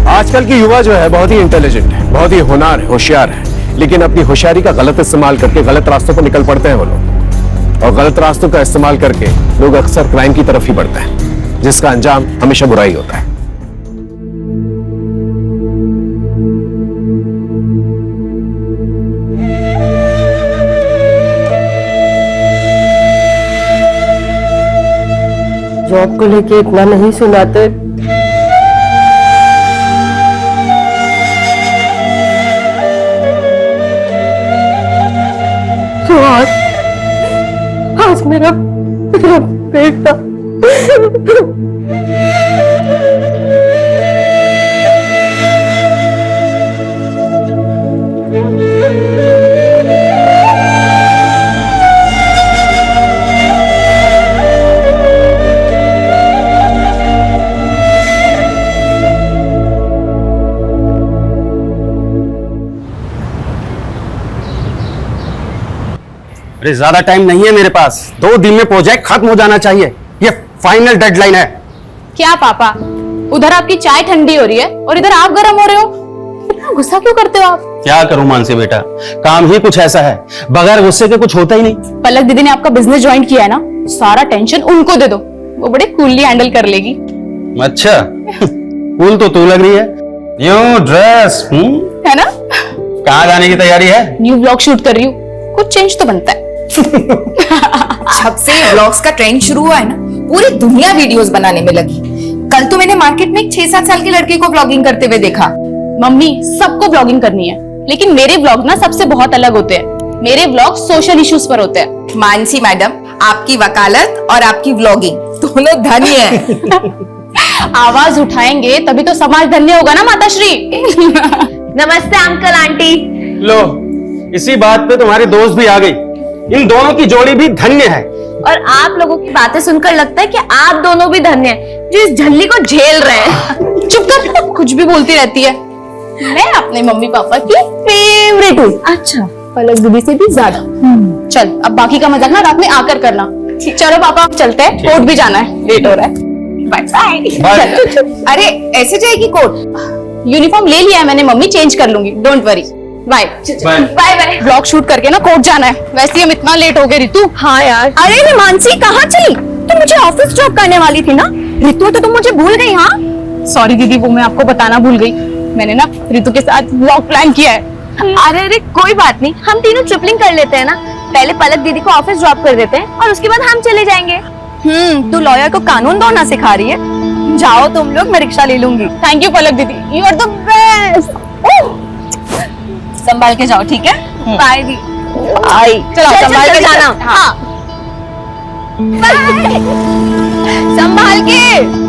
आजकल की युवा जो है बहुत ही इंटेलिजेंट है, बहुत ही होनहार है, होशियार है, लेकिन अपनी होशियारी का गलत इस्तेमाल करके गलत रास्तों पर निकल पड़ते हैं वो लोग। और गलत रास्तों का इस्तेमाल करके लोग अक्सर क्राइम की तरफ ही बढ़ते हैं, जिसका अंजाम हमेशा बुराई होता है। जॉब को लेके इतना नहीं सुनाते। तो आज मेरा बेटा अरे ज्यादा टाइम नहीं है मेरे पास, 2 दिन में प्रोजेक्ट खत्म हो जाना चाहिए। ये फाइनल डेडलाइन है। क्या पापा, उधर आपकी चाय ठंडी हो रही है और इधर आप गर्म हो रहे हो। इतना गुस्सा क्यों करते हो आप? क्या करूं मानसी बेटा, काम ही कुछ ऐसा है, बगैर गुस्से के कुछ होता ही नहीं। पलक दीदी ने आपका बिजनेस ज्वाइन किया है ना, सारा टेंशन उनको दे दो, वो बड़े कूलली हैंडल कर लेगी। अच्छा कूल तो तू लग रही है। यूं ड्रेस है ना? कहाँ जाने की तैयारी है? न्यू व्लॉग शूट कर रही हूँ, कुछ चेंज तो बनता है। जब से व्लॉग्स का ट्रेंड शुरू हुआ है ना, पूरी दुनिया वीडियोस बनाने में लगी। कल तो मैंने मार्केट में एक 6-7 साल के लड़के को व्लॉगिंग करते हुए देखा। मम्मी, सबको व्लॉगिंग करनी है, लेकिन मेरे व्लॉग ना सबसे बहुत अलग होते हैं। मेरे व्लॉग सोशल इश्यूज पर होते हैं। मानसी मैडम, आपकी वकालत और आपकी व्लॉगिंग दोनों धन्य है। आवाज उठाएंगे तभी तो समाज धन्य होगा ना माताश्री। नमस्ते अंकल आंटी। लो, इसी बात पे तुम्हारी दोस्त भी आ गई। इन दोनों की जोड़ी भी धन्य है। और आप लोगों की बातें सुनकर लगता है कि आप दोनों भी धन्य हैं जो इस झल्ली को झेल रहे हैं। चुप कर, कुछ भी बोलती रहती है। मैं अपने मम्मी पापा की फेवरेट हूँ। अच्छा, पलक दीदी से भी ज्यादा। चल अब बाकी का मजाक ना रात में आकर करना। चलो पापा अब चलते हैं, कोर्ट भी जाना है, लेट हो रहा है। बाय। अरे ऐसे जाएगी कोर्ट? यूनिफॉर्म ले लिया है मैंने मम्मी, चेंज कर लूंगी, don't worry. Bye bye bye. Blog shoot करके ना कोर्ट जाना है, वैसे हम इतना लेट हो गए रितु। हाँ यार। अरे मानसी कहाँ चली? तुम मुझे ऑफिस ड्रॉप करने वाली थी ना? रितु तो तुम मुझे भूल गई। हाँ सॉरी दीदी, वो मैं आपको बताना भूल गई। मैंने ना रितु के साथ ब्लॉग प्लान किया है। अरे अरे कोई बात नहीं, हम तीनों ट्रिपलिंग कर लेते हैं ना। पहले पलक दीदी को ऑफिस ड्रॉप कर देते हैं और उसके बाद हम चले जाएंगे। तू लॉयर को कानून दौड़ना सिखा रही है। जाओ तुम लोग, मैं रिक्शा ले लूंगी। थैंक यू पलक दीदी, यू आर द बेस्ट। संभाल के जाओ, ठीक है? बाय दी। बाय। चलो संभाल के जाना। हाँ संभाल के।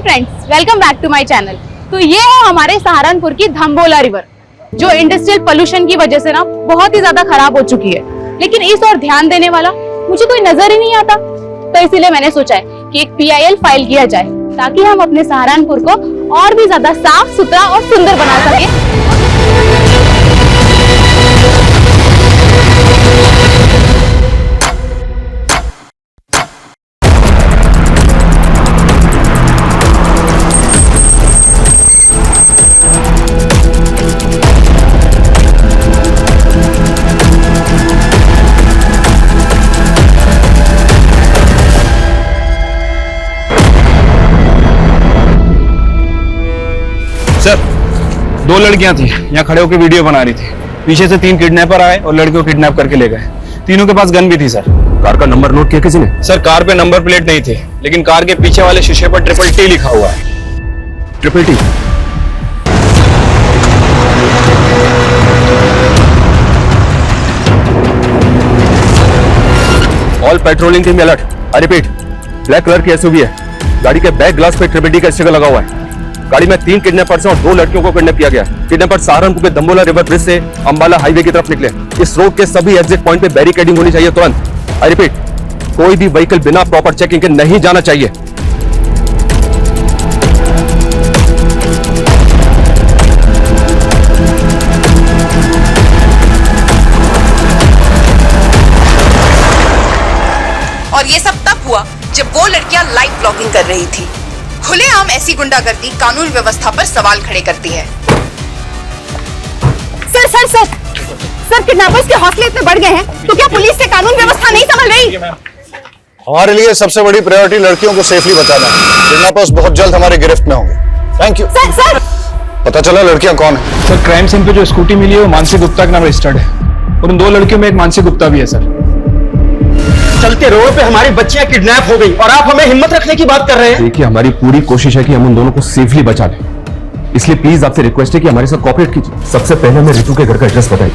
Friends, welcome back to my channel. तो ये है हमारे सहारनपुर की धम्बोला रिवर, जो इंडस्ट्रियल पोल्यूशन की वजह से ना बहुत ही ज्यादा खराब हो चुकी है। लेकिन इस और ध्यान देने वाला मुझे कोई नजर ही नहीं आता। तो इसीलिए मैंने सोचा है कि एक PIL फाइल किया जाए, ताकि हम अपने सहारनपुर को और भी ज्यादा साफ सुथरा और सुंदर बना सके। सर, 2 लड़कियां थी, यहाँ खड़े होकर वीडियो बना रही थी। पीछे से 3 किडनैपर आए और लड़कियों को किडनैप करके ले गए। तीनों के पास गन भी थी सर। कार का नंबर नोट किया किसी ने? सर कार पे नंबर प्लेट नहीं थी, लेकिन कार के पीछे वाले शीशे पर TTT लिखा हुआ है। TTT? All patrolling team alert. I repeat, black colour की SUV है, गाड़ी के बैक ग्लास पे TTT का स्टिकर लगा हुआ है। गाड़ी में 3 किडनैपर्स हैं और 2 लड़कियों को किडनैप किया गया। किडनैपर सहारनपुर के दम्बोला रिवर ब्रिज से अंबाला हाईवे की तरफ निकले। इस रोड के सभी एग्जिट पॉइंट पे बैरिकेडिंग होनी चाहिए तुरंत। आई रिपीट, कोई भी व्हीकल बिना प्रॉपर चेकिंग के नहीं जाना चाहिए। और ये सब तब हुआ जब वो लड़कियां लाइव ब्लॉगिंग कर रही थी। खुलेआम ऐसी गुंडागर्दी कानून व्यवस्था पर सवाल खड़े करती है। Sir sir sir sir, kidnappers के हौसले इतने बढ़ गए हैं तो क्या पुलिस से कानून व्यवस्था नहीं संभल रही? हमारे लिए सबसे बड़ी प्रायोरिटी लड़कियों को सेफली बचाना है। किडनैपर्स बहुत जल्द हमारे गिरफ्त में होंगे। Thank you. सर सर, पता चला लड़कियां कौन है? सर, क्राइम सीन पे जो स्कूटी मिली है वो मानसी गुप्ता के नाम रजिस्टर्ड है, और उन 2 लड़कियों में एक मानसी गुप्ता भी है सर। चलते रोड पे हमारी बच्चियां किडनैप हो गई और आप हमें हिम्मत रखने की बात कर रहे हैं। देखिए, हमारी पूरी कोशिश है कि हम उन दोनों को सेफली बचा लें, इसलिए प्लीज आपसे रिक्वेस्ट है कि हमारे साथ कोऑपरेट कीजिए। सबसे पहले हमें रितु के घर का एड्रेस बताइए,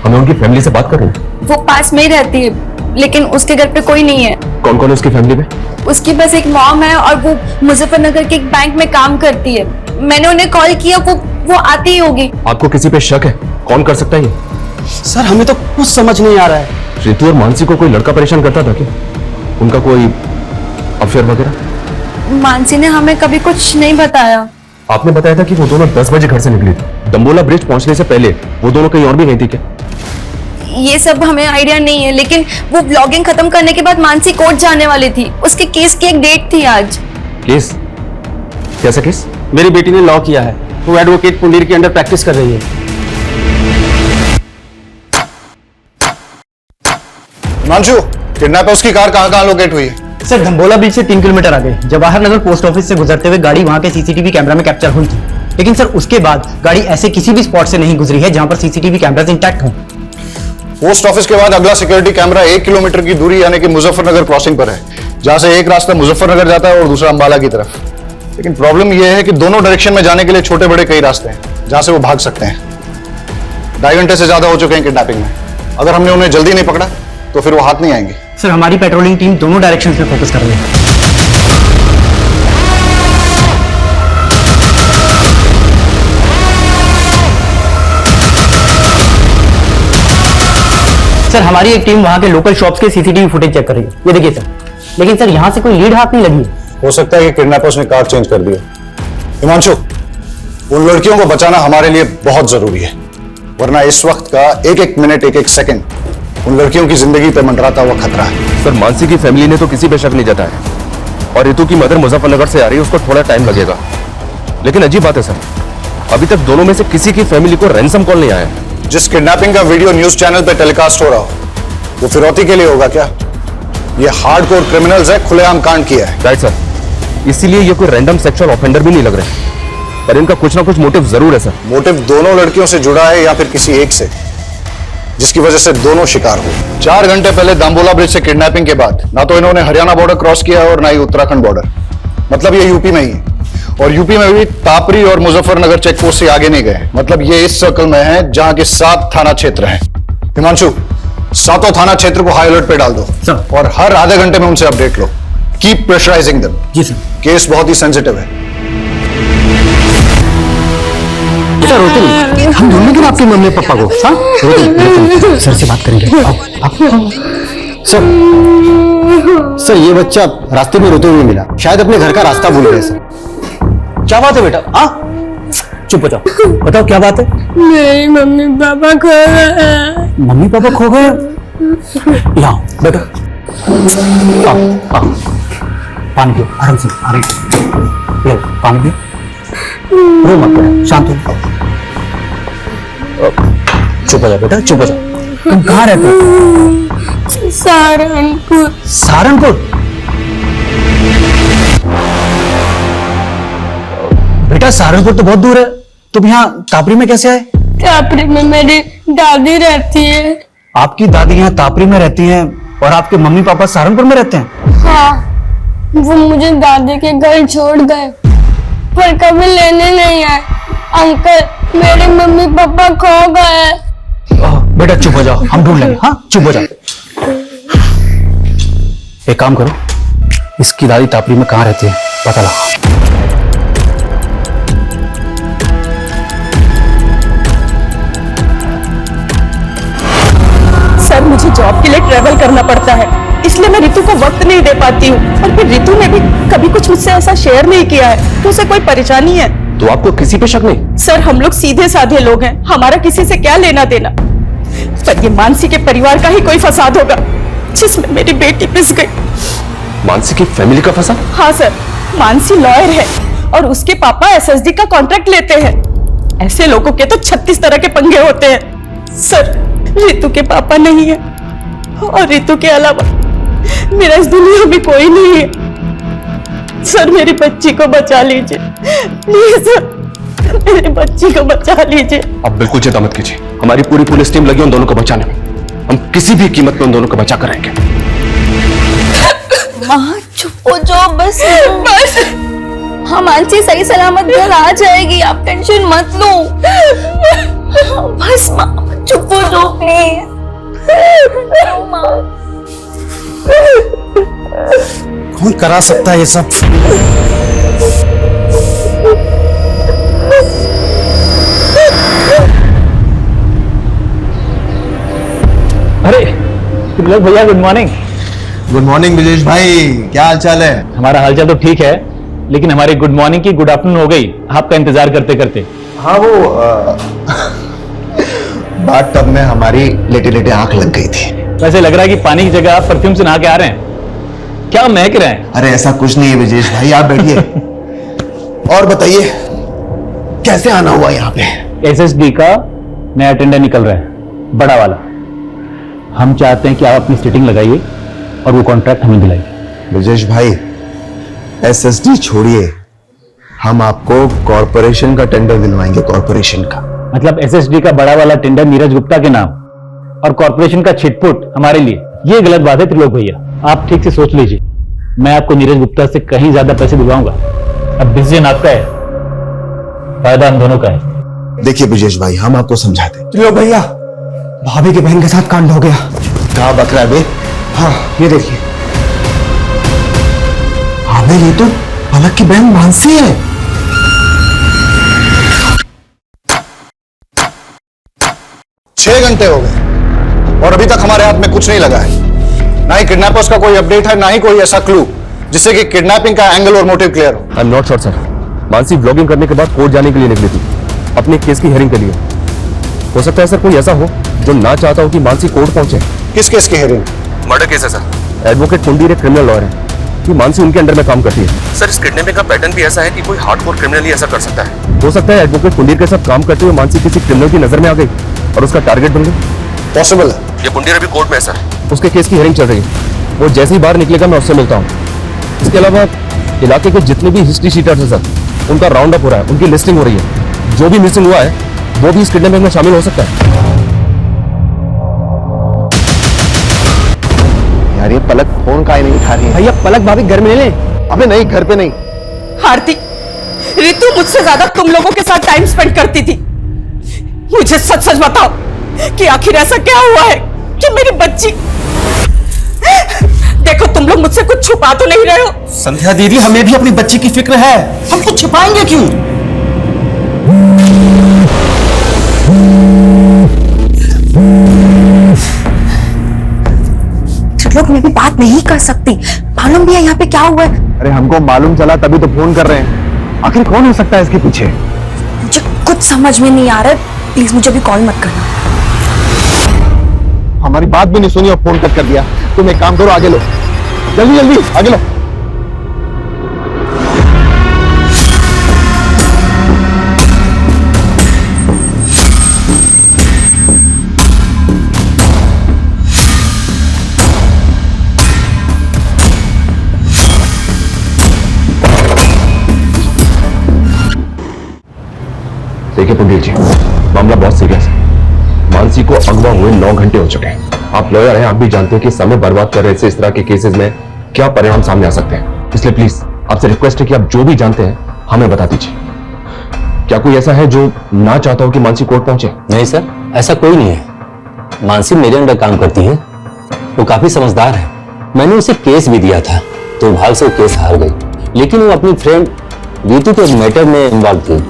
हमें उनकी फैमिली से बात कर रहे हैं। वो पास में ही रहती है, लेकिन उसके घर पे कोई नहीं है। कौन कौन है उसकी फैमिली में? उसकी बस एक मॉम है और वो मुजफ्फरनगर के एक बैंक में काम करती है। मैंने उन्हें कॉल किया, वो आती ही होगी। आपको किसी पे शक है? कौन कर सकता है ये? सर, हमें तो कुछ समझ नहीं आ रहा है। रितु और मानसी को कोई लड़का परेशान करता था क्या? उनका कोई अफेयर वगैरह? मानसी ने हमें कभी कुछ नहीं बताया। आपने बताया था कि वो दोनों 10 बजे घर से निकली थी। दम्बोला ब्रिज पहुंचने से पहले वो दोनों कहीं और भी गई थी क्या? ये सब हमें आइडिया नहीं है, लेकिन वो ब्लॉगिंग खत्म करने के बाद मानसी कोर्ट जाने वाली थी। उसके केस की एक डेट थी आज। केस? कैसा केस? मेरी बेटी ने लॉ किया है, वो एडवोकेट पुंडीर के अंडर प्रैक्टिस कर रही है। हिमांशु, किडनैपर्स की कार कहाँ लोकेट हुई है? सर, धम्बोला ब्रिज से 3 किलोमीटर आगे जवाहर नगर पोस्ट ऑफिस से गुजरते हुए गाड़ी वहां के CCTV कैमरा में कैप्चर हुई थी। लेकिन सर, उसके बाद गाड़ी ऐसे किसी भी स्पॉट से नहीं गुजरी है जहां पर CCTV कैमरास इंटैक्ट हों। पोस्ट ऑफिस के बाद अगला सिक्योरिटी कैमरा 1 किलोमीटर की दूरी यानी कि मुजफ्फरनगर क्रॉसिंग पर है, जहां से एक रास्ता मुजफ्फरनगर जाता है और दूसरा अंबाला की तरफ। लेकिन प्रॉब्लम यह है कि दोनों डायरेक्शन में जाने के लिए छोटे बड़े कई रास्ते हैं जहां से वो भाग सकते हैं। 2.5 घंटे से ज्यादा हो चुके हैं किडनैपिंग में। अगर हमने उन्हें जल्दी नहीं पकड़ा तो फिर वो हाथ नहीं आएंगे। सर, हमारी पेट्रोलिंग टीम दोनों डायरेक्शन में फोकस कर रही है। सर हमारी एक टीम वहां के लोकल शॉप्स के सीसीटीवी फुटेज चेक कर रही है। ये देखिए सर, लेकिन सर यहाँ से कोई लीड हाथ नहीं लगी है। हो सकता है कि किडनैपर्स ने कार चेंज कर दिया। हिमांशु, उन लड़कियों को बचाना हमारे लिए बहुत जरूरी है, वरना इस वक्त का एक एक मिनट, एक एक सेकंड उन लड़कियों की जिंदगी पे मंडराता हुआ खतरा है। सर मानसी की फैमिली ने तो किसी पे शक नहीं जताया और रितु की मदर मुजफ्फरनगर से आ रही है, उसको थोड़ा टाइम लगेगा। लेकिन अजीब बात है सर, अभी तक दोनों में से किसी की फैमिली को रैंसम कॉल नहीं आया। जिस किडनैपिंग का वीडियो न्यूज चैनल पे टेलीकास्ट हो रहा हो वो फिरौती के लिए होगा क्या? ये हार्डकोर क्रिमिनल्स है, खुलेआम कांड किया है। राइट सर, इसीलिए ये कोई रैंडम सेक्सुअल ऑफेंडर भी नहीं लग रहे, पर इनका कुछ ना कुछ मोटिव जरूर है सर। मोटिव दोनों लड़कियों से जुड़ा है या फिर किसी एक से, जिसकी वजह से दोनों शिकार हुए। 4 घंटे पहले दाम्बोला ब्रिज से किडनैपिंग के बाद ना तो इन्होंने हरियाणा बॉर्डर क्रॉस किया और ना ही उत्तराखंड बॉर्डर, मतलब ये यूपी में ही है। और यूपी में भी तापरी और मुजफ्फरनगर चेक पोस्ट से आगे नहीं गए, मतलब ये इस सर्कल में है जहां के 7 थाना क्षेत्र हैं। हिमांशु, 7 थाना क्षेत्र को हाई अलर्ट पे डाल दो और हर आधे घंटे में उनसे अपडेट लो। Keep pressurising them. जी सर। केस बहुत ही सेंसिटिव है। सर रोते नहीं, हम ढूंढ लेंगे आपके मम्मी पापा को। हाँ रोते सर से बात करेंगे। आओ। सर ये बच्चा रास्ते में रोते हुए मिला, शायद अपने घर का रास्ता भूल गए सर। क्या बात है बेटा? हाँ चुप हो जाओ, बताओ क्या बात है? मेरी मम्मी पापा खो गए। मम्मी पापा खो गए? यहाँ बेटा, आओ आओ, पानी पियो आराम से, आराम से पानी पियो, रो मत बेटा, शांत हो। चुप हो जाओ बेटा, चुप हो जाओ। तुम कहाँ रहते हो? सहारनपुर। सहारनपुर? बेटा सहारनपुर तो बहुत दूर है, तुम यहाँ तापरी में कैसे आए? तापरी में मेरी दादी रहती है। आपकी दादी यहाँ तापरी में रहती हैं और आपके मम्मी पापा सहारनपुर में रहते हैं? हाँ, वो मुझे दादी के घर छोड़ गए पर कभी लेने नहीं आए। अंकल, मेरे मम्मी पापा खो गए। बेटा चुप हो जाओ, हम ढूंढ लेंगे। हाँ चुप हो जाओ। एक काम करो, इसकी दादी तापरी में कहाँ रहती है पता लगाओ। सर मुझे जॉब के लिए ट्रेवल करना पड़ता है, इसलिए मैं रितु को वक्त नहीं दे पाती हूँ। और फिर रितु ने भी कभी कुछ मुझसे ऐसा शेयर नहीं किया है तो उसे कोई परेशानी है। तो आपको किसी पे शक नहीं? सर हम लोग सीधे साधे लोग हैं, हमारा किसी से क्या लेना देना। पर ये मानसी के परिवार का ही कोई फसाद होगा जिसमें मेरी बेटी पिस गई। मानसी की फैमिली का फंसा? हाँ सर, मानसी लॉयर है और उसके पापा एसएसडी का कॉन्ट्रैक्ट लेते हैं। ऐसे लोगों के तो 36 तरह के पंगे होते हैं। सर रितु के पापा नहीं है और रितु के अलावा मेरा इस दुनिया में कोई नहीं है। सर मेरी बच्ची को बचा लीजिए प्लीज, सर मेरी बच्ची को बचा लीजिए। आप बिल्कुल चिंता मत कीजिए, हमारी पूरी पुलिस टीम लगी उन दोनों को बचाने में। हम किसी भी कीमत पे उन दोनों को बचा कर रहेंगे। माँ चुप हो जाओ बस। बस हाँ, मानसी सही सलामत घर आ जाएगी, आप टेंशन मत लो। बस माँ चुप हो जाओ प्लीज। कौन करा सकता है ये सब? अरे तिलक भैया good morning. Good morning Vijesh भाई, क्या हाल चाल है? हमारा हालचाल तो ठीक है, लेकिन हमारी गुड मॉर्निंग की गुड आफ्टरनून हो गई आपका इंतजार करते करते। हाँ वो बात टब में हमारी लेटे लेटे आंख लग गई थी। वैसे लग रहा है कि पानी की जगह आप परफ्यूम से नहा के आ रहे हैं, क्या महक रहे हैं? अरे ऐसा कुछ नहीं है विजेश भाई, आप बैठिए और बताइए कैसे आना हुआ यहाँ पे? एसएसडी का नया टेंडर निकल रहा है, बड़ा वाला। हम चाहते हैं कि आप अपनी सिटिंग लगाइए और वो कॉन्ट्रैक्ट हमें दिलाइए। विजेश भाई एसएसडी छोड़िए, हम आपको कॉर्पोरेशन का टेंडर दिलवाएंगे। कॉर्पोरेशन का मतलब एसएसडी का बड़ा वाला टेंडर नीरज गुप्ता के नाम और कॉर्पोरेशन का छिटपुट हमारे लिए, ये गलत बात है त्रिलोक भैया। आप ठीक से सोच लीजिए, मैं आपको नीरज गुप्ता से कहीं ज्यादा पैसे दिलवाऊंगा। अब डिसीजन आपका है, फायदा हम दोनों का है। देखिए विजेश भाई, हम आपको समझाते। त्रिलोक भैया, भाभी की बहन के साथ कांड हो गया। कहाँ बक रहा है बे? हाँ ये देखिए। हाँ भाई ये तो पलक की बहन मानसी है। छह घंटे हो गए, और अभी तक हमारे हाथ में कुछ नहीं लगा है। ना ही किडनैपर्स का कोई अपडेट है, ना ही कोई ऐसा क्लू जिससे कि किडनैपिंग का एंगल और मोटिव क्लियर हो। I am not sure sir. Mansi vlogging करने के बाद कोर्ट जाने के लिए निकली थी, अपने केस की हियरिंग के लिए। हो सकता है सर कोई ऐसा हो जो ना चाहता हो कि मानसी कोर्ट पहुंचे। किस केस की हियरिंग? मर्डर केस है सर। एडवोकेट कुंडीर एक क्रिमिनल लॉयर है कि मानसी उनके अंडर में काम करती है। सर इस किडनैपिंग का पैटर्न भी ऐसा है कि कोई हार्डकोर क्रिमिनल ही ऐसा कर सकता है। हो सकता है एडवोकेट कुंडीर के साथ काम करते हुए मानसी किसी क्रिमिनल की नजर में आ गई और उसका टारगेट बन गई। पॉसिबल है। ये कुंडीर अभी कोर्ट में है सर, उसके केस की हियरिंग चल रही है। वो जैसे ही बाहर निकलेगा मैं उससे मिलता हूँ। इसके अलावा इलाके के जितने भी हिस्ट्री शीटर्स हैं सर, उनका राउंड अप हो रहा है, उनकी लिस्टिंग हो रही है। जो भी मिसिंग हुआ है वो भी इस किडनैपिंग में शामिल हो सकता है। यार ये पलक फोन काहे नहीं उठा रही है? भैया पलक भाभी घर में ले ले। अबे नहीं, घर पे नहीं। आरती, रितु मुझसे ज्यादा तुम लोगों के साथ टाइम स्पेंड करती थी। मुझे सच सच बताओ कि आखिर ऐसा क्या हुआ है कि मेरी बच्ची। देखो तुम लोग मुझसे कुछ छुपा तो नहीं रहे हो। संध्या दीदी, हमें भी अपनी बच्ची की फिक्र है, हम कुछ छिपाएंगे क्यों? लोग मैं भी बात नहीं कर सकती, मालूम भी है यहाँ पे क्या हुआ है। अरे हमको मालूम चला तभी तो फोन कर रहे हैं। आखिर कौन हो सकता है इसके पीछे? मुझे कुछ समझ में नहीं आ रहा है, प्लीज मुझे भी कॉल मत करना। हमारी बात भी नहीं सुनी और फोन कट कर दिया। तुम एक काम करो, आगे लो, जल्दी जल्दी आगे लो। देखिए पुंडीर जी, मामला बहुत सीरियस है। मानसी को अगवा हुए 9 घंटे हो चुके हैं। आप लॉयर हैं, आप भी जानते हैं कि समय बर्बाद कर रहे से इस तरह के केसेस में क्या परिणाम सामने आ सकते हैं। इसलिए प्लीज आपसे रिक्वेस्ट है कि आप जो भी जानते हैं हमें बता दीजिए। क्या कोई ऐसा है जो ना चाहता हो कि मानसी कोर्ट पहुंचे? नहीं सर, ऐसा कोई नहीं है। मानसी मेरे अंडर काम करती है, वो काफी समझदार है। मैंने उसे केस भी दिया था, तो भाग से वो केस हार गई। लेकिन वो अपनी फ्रेंड रीतू के एक मैटर में इन्वॉल्व थी।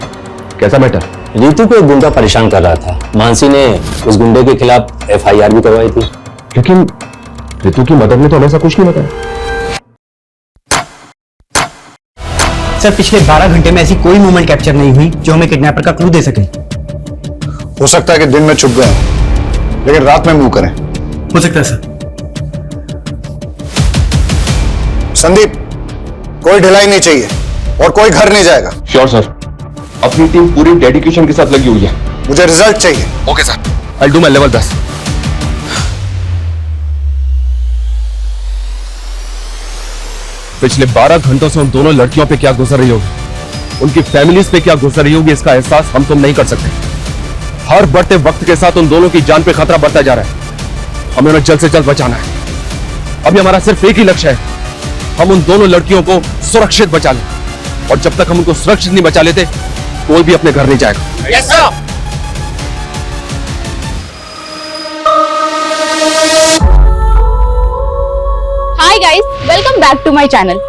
कैसा मैटर? रीतू को एक गुंडा परेशान कर रहा था। मानसी ने उस गुंडे के खिलाफ FIR भी करवाई थी। लेकिन रीतू की मदद ने तो हमें ऐसा कुछ नहीं बताया। सर पिछले 12 घंटे में ऐसी कोई मूवमेंट कैप्चर नहीं हुई जो हमें किडनैपर का क्लू दे सके। हो सकता है कि दिन में छुप गए हैं, लेकिन रात में मूव करें। हो सकता है सर। संदीप, कोई ढिलाई नहीं चाहिए और कोई घर नहीं जाएगा। श्योर सर, अपनी टीम पूरी डेडिकेशन के साथ लगी हुई है। मुझे रिजल्ट चाहिए। Okay sir, I do my level 10। पिछले 12 घंटों से उन दोनों लड़कियों पे क्या गुजर रही होगी, उनकी फैमिलीज पे क्या गुजर रही होगी, इसका एहसास हम तुम नहीं कर सकते। हर बढ़ते वक्त के साथ उन दोनों की जान पे खतरा बढ़ता जा रहा है। हमें उन्हें जल्द से जल्द बचाना है। अभी हमारा सिर्फ एक ही लक्ष्य है, हम उन दोनों लड़कियों को सुरक्षित बचा लें। और जब तक हम उनको सुरक्षित नहीं बचा लेते, कोई भी अपने घर नहीं जाएगा। Yes sir. Hi guys, welcome back to my channel.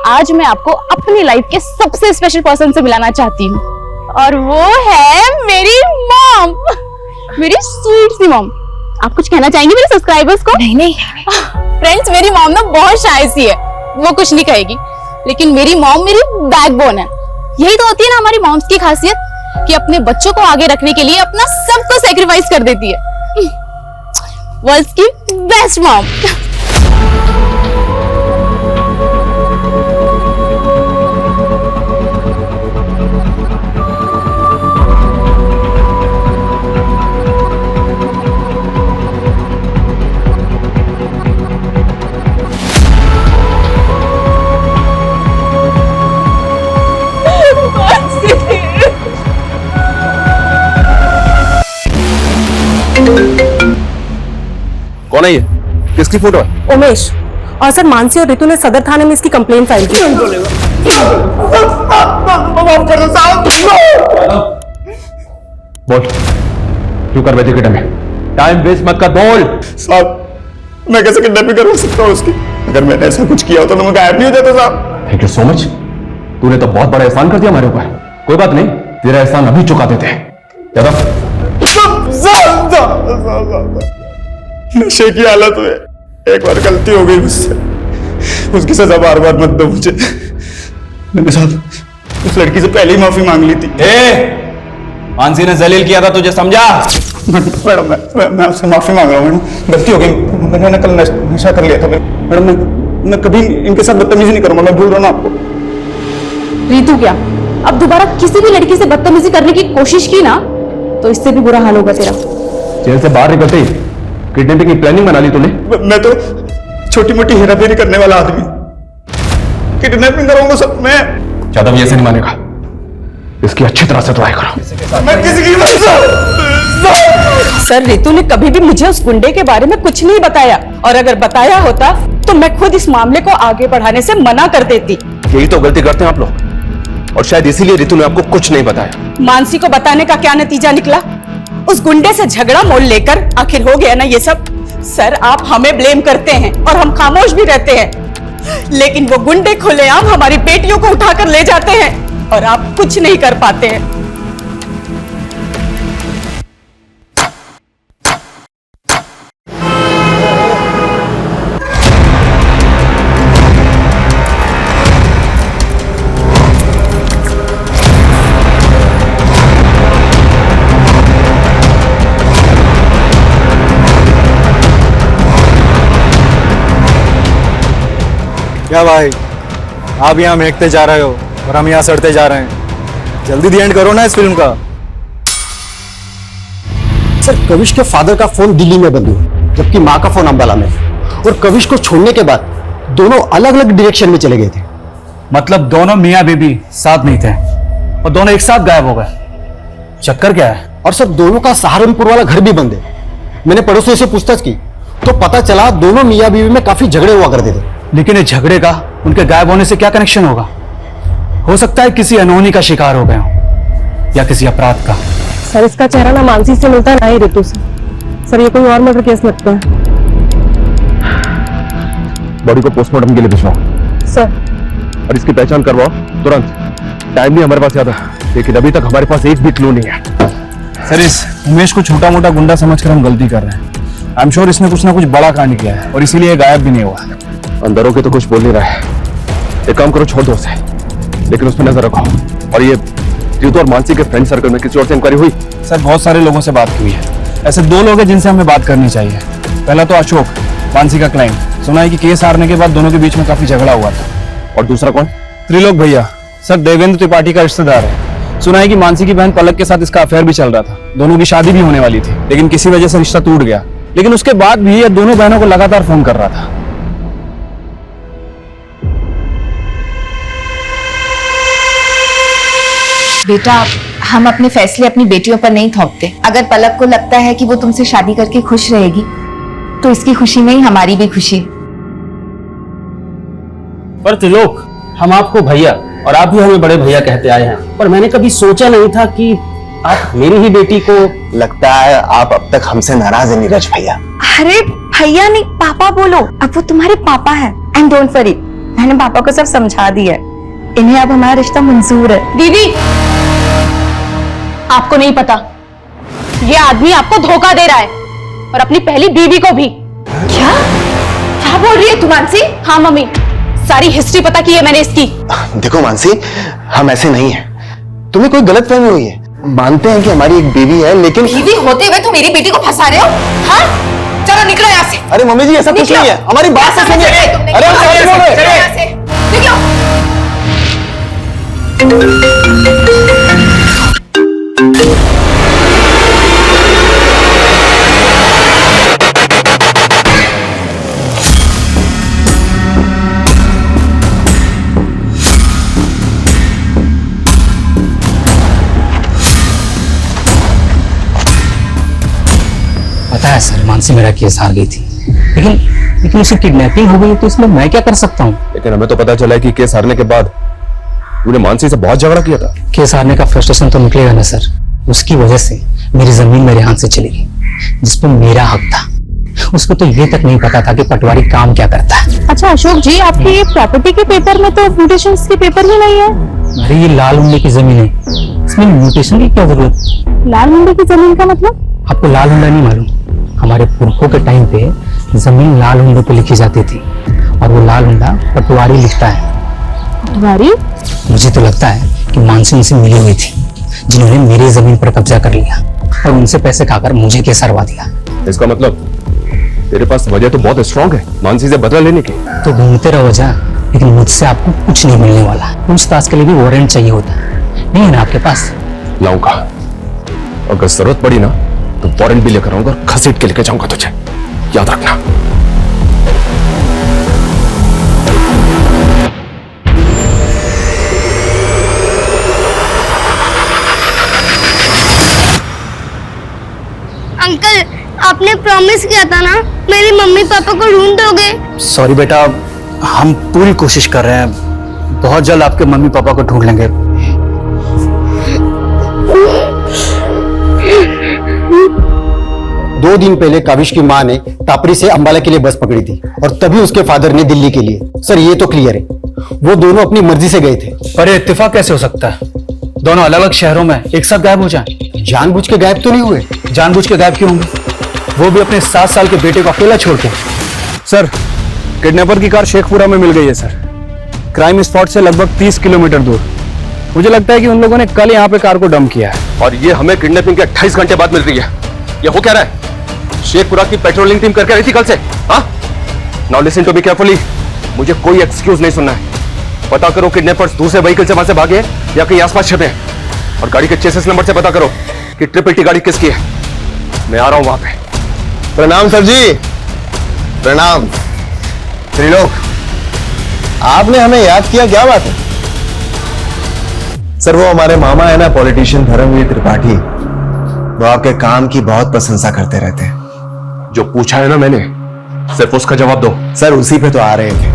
आज मैं आपको अपनी लाइफ के सबसे स्पेशल पर्सन से मिलाना चाहती हूँ, और वो है मेरी मॉम, मेरी स्वीट सी मॉम। आप कुछ कहना चाहेंगे मेरे सब्सक्राइबर्स को? नहीं फ्रेंड्स, मेरी मॉम ना बहुत शाय सी है, वो कुछ नहीं कहेगी, लेकिन मेरी मॉम मेरी बैकबोन है। यही तो होती है ना हमारी मॉम्स की खासियत, कि अपने बच्चों को आगे रखने के लिए अपना सब कुछ सैक्रिफाइस कर देती है। वर्ल्ड्स की बेस्ट मॉम। कौन है ये? किसकी फोटो है? उमेश। और सर मानसी और रितु ने सदर थाने में इसकी कंप्लेंट फाइल की। बोल, क्यों कर बैठे में? टाइम वेस्ट मत कर, बोल। साहब, मैं कैसे किडनैपिंग करवा सकता हूँ उसकी? अगर मैंने ऐसा कुछ किया होता तो मैं गायब नहीं हो जाता साहब। थैंक यू सो मच, तूने तो बहुत बड़ा एहसान कर दिया हमारे ऊपर। कोई बात नहीं, तेरा एहसान अभी चुका देते हैं। नशे की हालत में एक बार गलती हो गई मुझसे, उसकी सजा बार बार मत दो मुझे। मैंने साहब उस लड़की से पहले ही माफी मांग ली थी। मानसी ने जलील किया था तुझे, समझा? मैडम मैं आपसे माफी मांग रहा हूँ मैडम, गलती हो गई, मैंने ना कल नशा कर लिया था मैडम। मैं कभी इनके साथ बदतमीजी नहीं करूंगा, मैं भूल रहा हूँ आपको। रीतू क्या अब दोबारा किसी भी लड़की से बदतमीजी करने की कोशिश की ना तो इससे भी बुरा हाल होगा तेरा। जेल से बाहर निकलते ही किडनैपिंग की प्लानिंग बना ली तूने? मैं तो छोटी मोटी हेराफेरी करने वाला आदमी, किडनैपिंग करूंगा सब मैं। यादव ये ऐसे नहीं मानेगा, इसकी अच्छी तरह से ट्राई करो। मैं किसी की सर रितु ने कभी भी मुझे उस गुंडे के बारे में कुछ नहीं बताया, और अगर बताया होता तो मैं खुद इस मामले को आगे बढ़ाने से मना कर देती। यही तो गलती करते हैं आप लोग, और शायद इसीलिए रितु ने आपको कुछ नहीं बताया। मानसी को बताने का क्या नतीजा निकला? उस गुंडे से झगड़ा मोल लेकर आखिर हो गया ना ये सब। सर आप हमें ब्लेम करते हैं और हम खामोश भी रहते हैं, लेकिन वो गुंडे खुलेआम हमारी बेटियों को उठाकर ले जाते हैं और आप कुछ नहीं कर पाते हैं। क्या भाई आप यहाँ महकते जा रहे हो और हम यहाँ सड़ते जा रहे हैं, जल्दी दी एंड करो ना इस फिल्म का। सर कविश के फादर का फोन दिल्ली में बंद हुआ, जबकि माँ का फोन अंबाला में, और कविश को छोड़ने के बाद दोनों अलग अलग डायरेक्शन में चले गए थे। मतलब दोनों मियाँ बीबी साथ नहीं थे और दोनों एक साथ गायब हो गए, चक्कर क्या है? और सर दोनों का सहारनपुर वाला घर भी बंद है। मैंने पड़ोसियों से पूछताछ की तो पता चला दोनों मियाँ बीवी में काफी झगड़े हुआ करते थे। लेकिन इस झगड़े का उनके गायब होने से क्या कनेक्शन होगा? हो सकता है किसी अनहोनी का शिकार हो गए हो या किसी अपराध का। सर इसका चेहरा ना मानसी से मिलता ना ही रितु से। सर ये कोई और मर्डर केस लगता है। बॉडी को पोस्टमार्टम के लिए भिजवाओ सर। और इसकी पहचान करवाओ तुरंत। टाइम नहीं हमारे पास ज्यादा, लेकिन अभी तक हमारे पास एक भी क्लू नहीं है। सर इस उमेश को छोटा मोटा गुंडा समझकर हम गलती कर रहे हैं। आई एम श्योर इसने कुछ ना कुछ बड़ा कांड किया है और इसीलिए गायब भी नहीं हुआ। अंदर होके तो कुछ बोल नहीं रहा है। एक काम करो, छोड़ दो उसे, लेकिन उस पर नजर रखो। और ये रितु और मानसी के फ्रेंड सर्कल में किसी और से इंक्वायरी हुई? सर बहुत सारे लोगों से बात हुई है। ऐसे दो लोग हैं जिनसे हमें बात करनी चाहिए। पहला तो अशोक, मानसी का क्लाइंट। सुना है कि केस हारने के बाद दोनों के बीच में काफी झगड़ा हुआ था। और दूसरा कौन? त्रिलोक भैया। सर देवेंद्र त्रिपाठी का रिश्तेदार है। सुना है कि मानसी की बहन पलक के साथ इसका अफेयर भी चल रहा था। दोनों की शादी भी होने वाली थी, लेकिन किसी वजह से रिश्ता टूट गया। लेकिन उसके बाद भी ये दोनों बहनों को लगातार फोन कर रहा था। बेटा हम अपने फैसले अपनी बेटियों पर नहीं थोपते। अगर पलक को लगता है कि वो तुमसे शादी करके खुश रहेगी तो इसकी खुशी में ही हमारी भी खुशी है। पर त्रिलोक, हम आपको भैया और आप भी हमें बड़े भैया कहते आए हैं, पर मैंने कभी सोचा नहीं था कि आप मेरी ही बेटी को। लगता है आप अब तक हमसे नाराज है नीरज भैया। अरे भैया नहीं पापा बोलो, अब वो तुम्हारे पापा है। एंड डोंट वरी, मैंने पापा को सब समझा दिया है। इन्हें अब हमारा रिश्ता मंजूर है। दीदी आपको नहीं पता, ये आदमी आपको धोखा दे रहा है और अपनी पहली बीवी को भी। क्या क्या बोल रही है तू मानसी? हाँ मम्मी, सारी हिस्ट्री पता की है मैंने इसकी। देखो मानसी, हम ऐसे नहीं हैं। तुम्हें कोई गलतफहमी हुई है। मानते हैं कि हमारी एक बीवी है, लेकिन बीवी होते हुए तुम मेरी बेटी को फंसा रहे हो? हाँ चलो निकलो यहाँ से। अरे मम्मी जी ऐसा कुछ नहीं है, हमारी बात से सुनिए। अरे हम समझ रहे हैं। चलो यहाँ से निकलो। पता है सर, मानसी मेरा केस हार गई थी, लेकिन उसे किडनैपिंग हो गई तो इसमें मैं क्या कर सकता हूँ? लेकिन हमें तो पता चला है कि केस हारने के बाद तूने मानसी से बहुत झगड़ा किया था। केस हारने का फ्रस्ट्रेशन तो निकलेगा ना सर। उसकी वजह से मेरी जमीन मेरे हाथ से चली गई, जिसपे मेरा हक था। उसको तो ये तक नहीं पता था कि पटवारी काम क्या करता है। अच्छा अशोक जी, आपकी ये प्रॉपर्टी के पेपर में तो म्यूटेशंस के पेपर ही नहीं है। अरे ये लाल मुंडे की जमीन है, इसमें म्यूटेशन की क्या जरूरत? लाल मुंडे की जमीन का मतलब? आपको लाल मुंडा नहीं मालूम? हमारे पुरखों के टाइम पे जमीन लाल हुंडों पे लिखी जाती थी और वो लाल हुंडा पटवारी लिखता है। पटवारी? मुझे तो लगता है कि मानसी उनसे मिली हुई थी जिन्होंने मेरी जमीन पर कब्जा कर लिया और उनसे पैसे खाकर मुझे केस हरवा दिया। इसका मतलब तेरे पास वजह तो बहुत स्ट्रांग है मानसी से बदला लेने की। तो घूमते रहो जा, लेकिन मुझसे आपको कुछ नहीं मिलने वाला। पूछताछ के लिए भी वारंट चाहिए होता है, नहीं है ना आपके पास? लाऊंगा, अगर जरूरत पड़ी ना तो वारंट भी लेकर आऊंगा और घसीट के लेके जाऊंगा तुझे, याद रखना। अंकल, आपने प्रॉमिस किया था ना मेरी मम्मी पापा को ढूंढ दोगे। सॉरी बेटा, हम पूरी कोशिश कर रहे हैं, बहुत जल्द आपके मम्मी पापा को ढूंढ लेंगे। दो दिन पहले काविश की मां ने टापरी से अंबाला के लिए बस पकड़ी थी और तभी उसके फादर ने दिल्ली के लिए। सर ये तो क्लियर है, वो दोनों अपनी मर्जी से गए थे। पर ये इत्तेफाक कैसे हो सकता है? दोनों अलग अलग शहरों में एक साथ गायब हो जाएं। जानबूझ के गायब तो नहीं हुए। जानबूझ के गायब क्यों होंगे? वो भी अपने 7 साल के बेटे को अकेला छोड़ के। सर, किडनैपर की कार शेखपुरा में मिल गई है सर, क्राइम स्पॉट से लगभग 30 किलोमीटर दूर। मुझे लगता है कि उन लोगों ने कल यहाँ पे कार को डंप किया है। और ये हमें किडनैपिंग के 28 घंटे बाद मिल रही है। ये हो क्या रहा है? शेखपुरा की पेट्रोलिंग टीम करके रही थी कल से। हाँ, now listen to me carefully, मुझे कोई एक्सक्यूज नहीं सुनना है। पता करो किडनैपर्स दूसरे व्हीकल से वहां से भागे या कहीं आसपास छिपे हैं, और गाड़ी के चेसिस नंबर से पता करो कि ट्रिपल टी गाड़ी किसकी है। मैं आ रहा हूं वहां पे। प्रणाम सर जी। प्रणाम। त्रिलोक, आपने हमें याद किया, क्या बात है? सर वो हमारे मामा है ना, पॉलिटिशियन धर्मवीर त्रिपाठी, वो आपके काम की बहुत प्रशंसा करते रहते हैं। जो पूछा है ना मैंने, सिर्फ उसका जवाब दो। सर उसी पे तो आ रहे थे।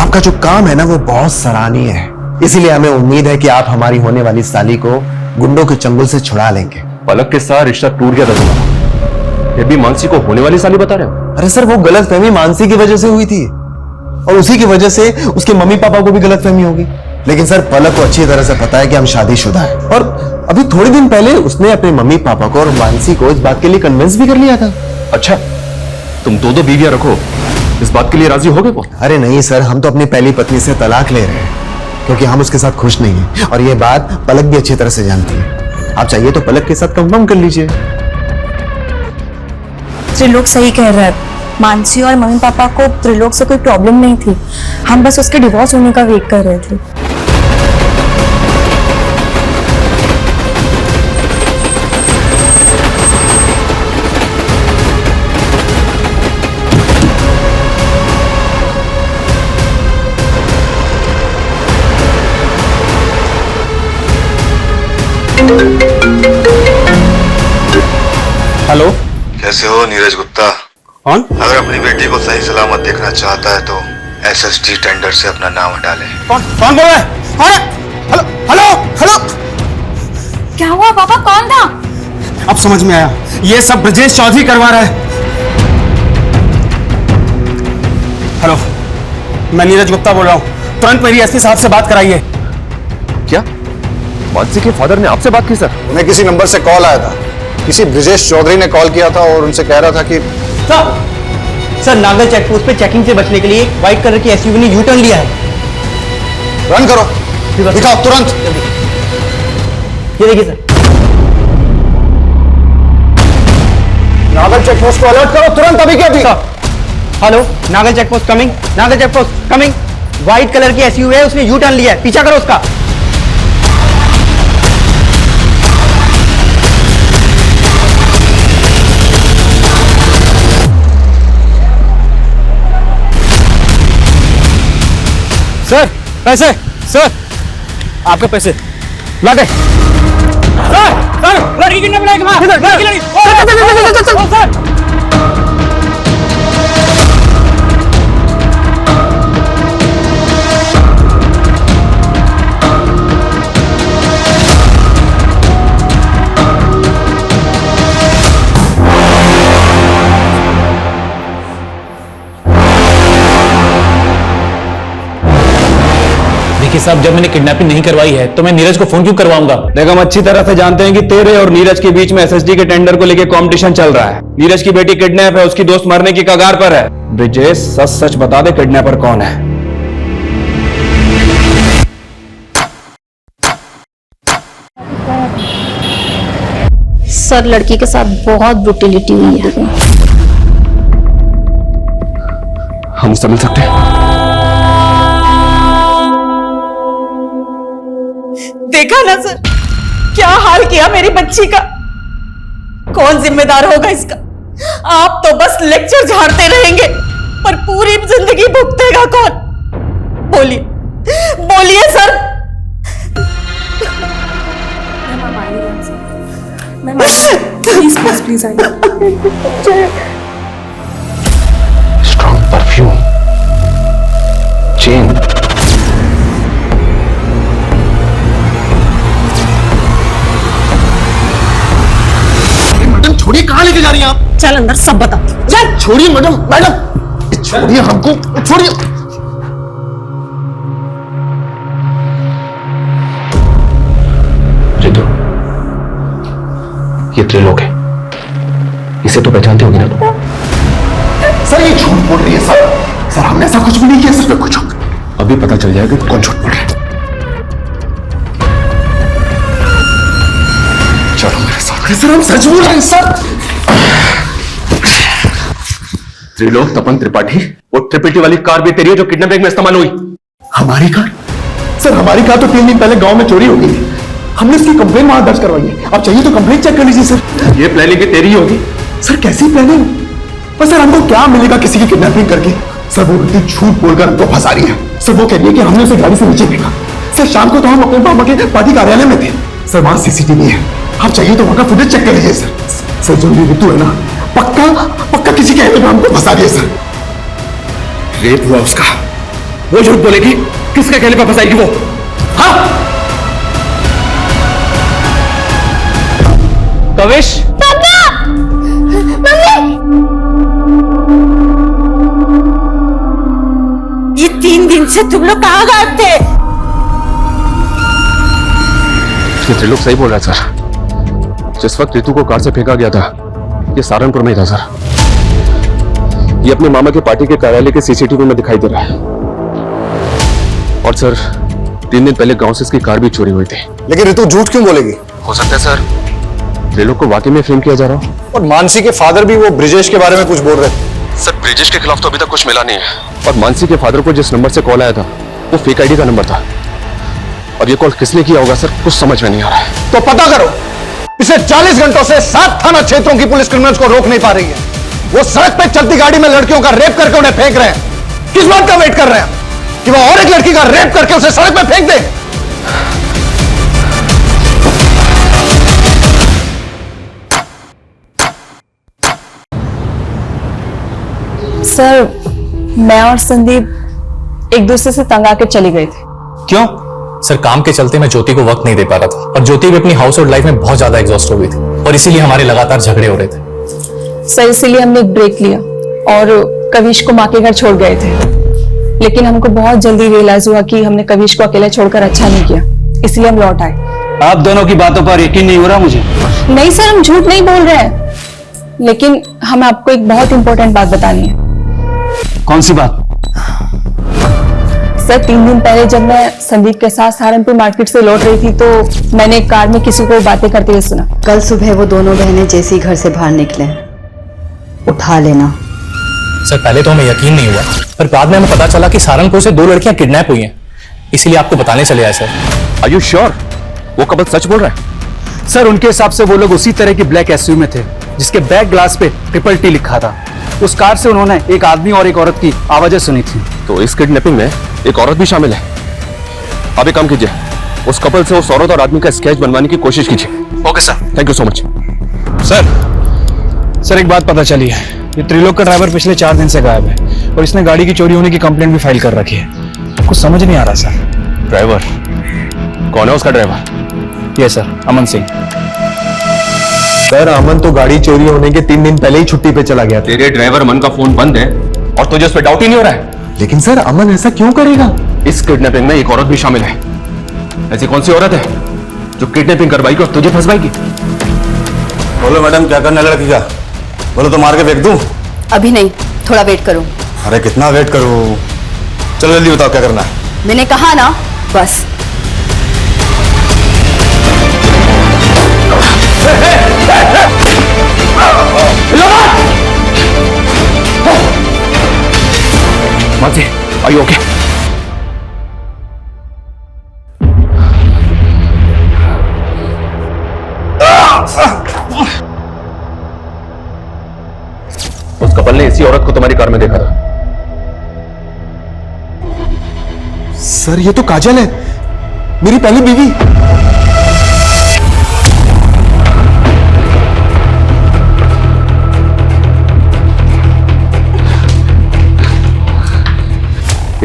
आपका जो काम है ना वो बहुत सराहनीय है, इसीलिए हमें उम्मीद है कि आप हमारी होने वाली साली को गुंडों के चंगुल से छुड़ा लेंगे। पलक के साथ रिश्ता टूट गया था तुम्हारा, फिर भी मानसी को होने वाली साली बता रहे हो? अरे सर वो गलतफहमी मानसी की वजह से हुई थी और उसी की वजह से उसके मम्मी पापा को भी गलतफहमी होगी। लेकिन सर पलक को अच्छी तरह से पता है कि हम शादीशुदा है, और अभी थोड़े दिन पहले उसने अपने मम्मी पापा को और मानसी को इस बात के लिए कन्विंस भी कर लिया था। अच्छा, तुम दो बीवियां रखो, इस बात के लिए राजी हो गए वो? अरे नहीं सर, हम तो अपनी पहली पत्नी से तलाक ले रहे हैं क्योंकि हम उसके साथ खुश नहीं हैं, और ये बात पलक भी अच्छी तरह से जानती है। आप चाहिए तो पलक के साथ कंफर्म कर लीजिए। त्रिलोक सही कह रहा है, मानसी और मम्मी पापा को त्रिलोक से कोई प्रॉब्लम नहीं थी, हम बस उसके डिवोर्स होने का वेट कर रहे थे। हेलो, कैसे हो नीरज गुप्ता? कौन? अगर अपनी बेटी को सही सलामत देखना चाहता है तो एसएसटी टेंडर से अपना नाम हटा ले। कौन बोल रहा है? हेलो हेलो हेलो, क्या हुआ पापा, कौन था? अब समझ में आया, ये सब ब्रजेश चौधरी करवा रहा है। हेलो, मैं नीरज गुप्ता बोल रहा हूँ, तुरंत मेरी एसपी साहब से बात कराइए। क्या मानसी के फादर ने आपसे बात की? सर उन्हें किसी नंबर से कॉल आया था, किसी ब्रजेश चौधरी ने कॉल किया था और उनसे कह रहा था कि सर नागल चेकपोस्ट पे चेकिंग से बचने के लिए व्हाइट कलर की एसयूवी ने यू टर्न लिया है। रन करो, दिखाओ तुरंत। ये देखिए सर। नागल चेकपोस्ट को अलर्ट करो तुरंत, अभी के अभी। Hello, Nagal checkpost coming, Nagal checkpost coming. White colour की एसयूवी है, उसने यू टर्न लिया है, पीछा करो उसका। सर पैसे, सर आपके पैसे ला गए। सर लड़की कितने मिला? लड़की सर देखिए साहब, जब मैंने किडनैपिंग नहीं करवाई है तो मैं नीरज को फोन क्यों करवाऊंगा? देखो, हम अच्छी तरह से जानते हैं कि तेरे और नीरज के बीच में एसएसडी के टेंडर को लेकर कंपटीशन चल रहा है। नीरज की बेटी किडनैप है, उसकी दोस्त मरने की कगार पर है। ब्रिजेश, सच सच बता दे, किडनैपर कौन है? सर, लड़की के साथ बहुत ब्रुटलिटी हुई है। हम उससे मिल सकते हैं? देखा ना सर, क्या हाल किया मेरी बच्ची का। कौन जिम्मेदार होगा इसका? आप तो बस लेक्चर झाड़ते रहेंगे, पर पूरी जिंदगी भुगतेगा कौन? बोलिए बोलिए सर। प्लीज प्लीज प्लीज आइए। स्ट्रॉन्ग परफ्यूम, चेन, मैडम छोड़िए, कहाँ लेके जा रही हैं आप? चल अंदर, सब बता। चल छोड़िए मैडम, मैडम छोड़िए हमको, छोड़िए। रितु, ये त्रिलोक है, इसे तो पहचानते होगी ना तुम? सर ये झूठ बोल रही है सर। सर हमने ऐसा कुछ भी नहीं किया सर। कुछ अभी पता चल जाएगा कि कौन झूठ बोल रहा है। चलो मेरे साथ। सर हम सच बोल रहे हैं सर। त्रिलोक तपन त्रिपाठी, वो ट्रिपल वाली कार भी तेरी है जो किडनैपिंग में इस्तेमाल हुई? हमारी कार? सर हमारी कार तो 3 दिन पहले गांव में चोरी हो गई थी। हमने उसकी कंप्लेन वहां दर्ज करवाई है। आप चाहिए तो कंप्लेन चेक कर लीजिए सर। ये प्लानिंग भी तेरी ही होगी? सर कैसी प्लानिंग? पर सर हमको क्या मिलेगा किसी की किडनैपिंग करके? सर वो व्यक्ति झूठ बोलकर हमको फंसा रही है। सर वो कह रही है कि हमने उसे गाड़ी से नीचे फेंका। सर शाम को तो हम अपने पापा के पार्टी कार्यालय में थे। सर वहां सीसीटीवी है, आप चाहिए तो वहां का फुटेज चेक कर लीजिए सर। सर जो भी ऋतु है ना, पक्का पक्का किसी कहने पे हमको फंसा दिया सर। रेप हुआ उसका, वो झूठ बोलेगी? किसके कहने पर फंसाएगी वो? हाँ कविश, पापा, मम्मी, ये 3 दिन से तुम लोग कहाँ गायब थे? ये त्रिलोक सही बोल रहा है सर। जिस वक्त ऋतु को कार से फेंका गया था, ये सहारनपुर में ही था सर। ये अपने मामा के पार्टी के कार्यालय के सीसीटीवी में दिखाई दे रहा है। और सर 3 दिन पहले गांव से इसकी कार भी चोरी हुई थी। लेकिन ऋतु झूठ क्यों बोलेगी? हो सकता है सर त्रिलोक को वाकई में फ्रेम किया जा रहा हो। और मानसी के फादर भी वो ब्रिजेश के बारे में कुछ बोल रहे थे। सर ब्रिजेश के खिलाफ तो अभी तक कुछ मिला नहीं है। और मानसी के फादर को जिस नंबर से कॉल आया था वो फेक आईडी का नंबर था। और ये कॉल किसने किया होगा सर, कुछ समझ में नहीं आ रहा है। तो पता करो। पिछले 40 घंटों से 7 थाना क्षेत्रों की पुलिस क्रिमिनल्स को रोक नहीं पा रही है। वो सड़क पे चलती गाड़ी में लड़कियों का रेप करके उन्हें फेंक रहे हैं। किस बात का वेट कर रहे हैं कि वो और एक लड़की का रेप करके उसे सड़क पे फेंक दे? सर मैं और संदीप एक दूसरे से तंग आकर चले गए थे। क्यों? सर काम के चलते मैं ज्योति को वक्त नहीं दे पा रहा था और ज्योति भी अपनी हाउस होल्ड लाइफ में बहुत ज्यादा एग्जॉस्ट हो गई थी और इसीलिए हमारे लगातार झगड़े हो रहे थे। सर इसीलिए हमने एक ब्रेक लिया और कविश को माँ के घर छोड़ गए थे। लेकिन हमको बहुत जल्दी रियलाइज हुआ कि हमने कविश को अकेला छोड़कर अच्छा नहीं किया, इसलिए हम लौट आए। आप दोनों की बातों पर यकीन नहीं हो रहा मुझे। नहीं सर, हम झूठ नहीं बोल रहे हैं, लेकिन हमें आपको एक बहुत इंपॉर्टेंट बात बतानी है। कौन सी बात? सर 3 दिन पहले जब मैं संदीप के साथ सहारनपुर मार्केट से लौट रही थी तो मैंने एक कार में किसी को बातें करते हुए सुना। कल सुबह वो दोनों बहनें जैसे ही घर से बाहर निकले, उठा लेना। सर पहले तो हमें यकीन नहीं हुआ, पर बाद में हमें पता चला कि सहारनपुर से 2 लड़कियां किडनैप हुई हैं, इसीलिए आपको बताने चले आए सर। आर यू श्योर वो कपल सच बोल रहा है? सर उनके हिसाब से वो लोग उसी तरह की ब्लैक एसयूवी में थे जिसके बैक ग्लास पे TTT लिखा था। उस कार से उन्होंने एक आदमी और एक औरत की आवाजें सुनी थी। तो इस किडनैपिंग में एक औरत भी शामिल है। आप एक काम कीजिए, उस कपल से उस औरत और आदमी का स्केच बनवाने की कोशिश कीजिए। Okay sir, thank you so much. Sir एक बात पता चली है, ये त्रिलोक का ड्राइवर पिछले 4 दिन से गायब है और इसने गाड़ी की चोरी होने की कंप्लेंट भी फाइल कर रखी है। कुछ समझ नहीं आ रहा सर। ड्राइवर कौन है? उसका ड्राइवर? ये सर अमन सिंह। सर अमन तो गाड़ी चोरी होने के 3 दिन पहले ही छुट्टी पे चला गया था। तेरे ड्राइवर अमन का फोन बंद है और तुझे उस पर डाउट ही नहीं हो रहा है? लेकिन सर अमन ऐसा क्यों करेगा? इस किडनैपिंग में एक औरत भी शामिल है। ऐसी कौन सी औरत है जो किडनैपिंग करवाएगी और तुझे फंसवाएगी? बोलो मैडम, क्या करना लड़की का? बोलो तो मार के फेंक दूं? अभी नहीं, थोड़ा वेट करो। अरे कितना वेट करूं? चलो जल्दी बताओ क्या करना है। मैंने कहा ना, बस। Mansi, are you okay? उस कपल ने इसी औरत को तुम्हारी कार में देखा था। सर ये तो काजल है, मेरी पहली बीवी।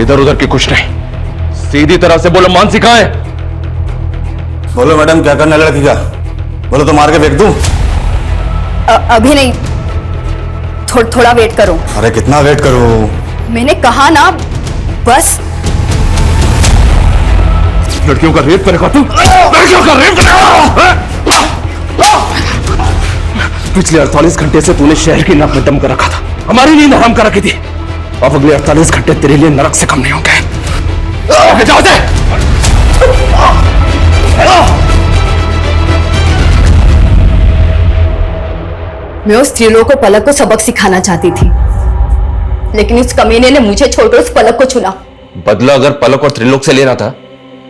इधर उधर की कुछ नहीं, सीधी तरह से बोलो मानसी कहां है? बोलो मैडम, क्या करना है लड़की का? बोलो तो मार के फेंक दूं? अभी नहीं, थोड़ा वेट करो। अरे कितना वेट करूं? मैंने कहा ना, बस। लड़कियों का रेप करेगा तू? लड़कियों का रेप करेगा? पिछले 48 घंटे से तूने शहर की नाक में दम कर रखा था, हमारी नींद हराम कर रखी थी। अब अगले 48 घंटे तेरे लिए नरक से कम नहीं होंगे। जाओ से। मैं उस त्रिलोक को पलक को सबक सिखाना चाहती थी, लेकिन इस कमीने ने मुझे छोड़कर उस पलक को चुना। बदला अगर पलक और त्रिलोक से लेना था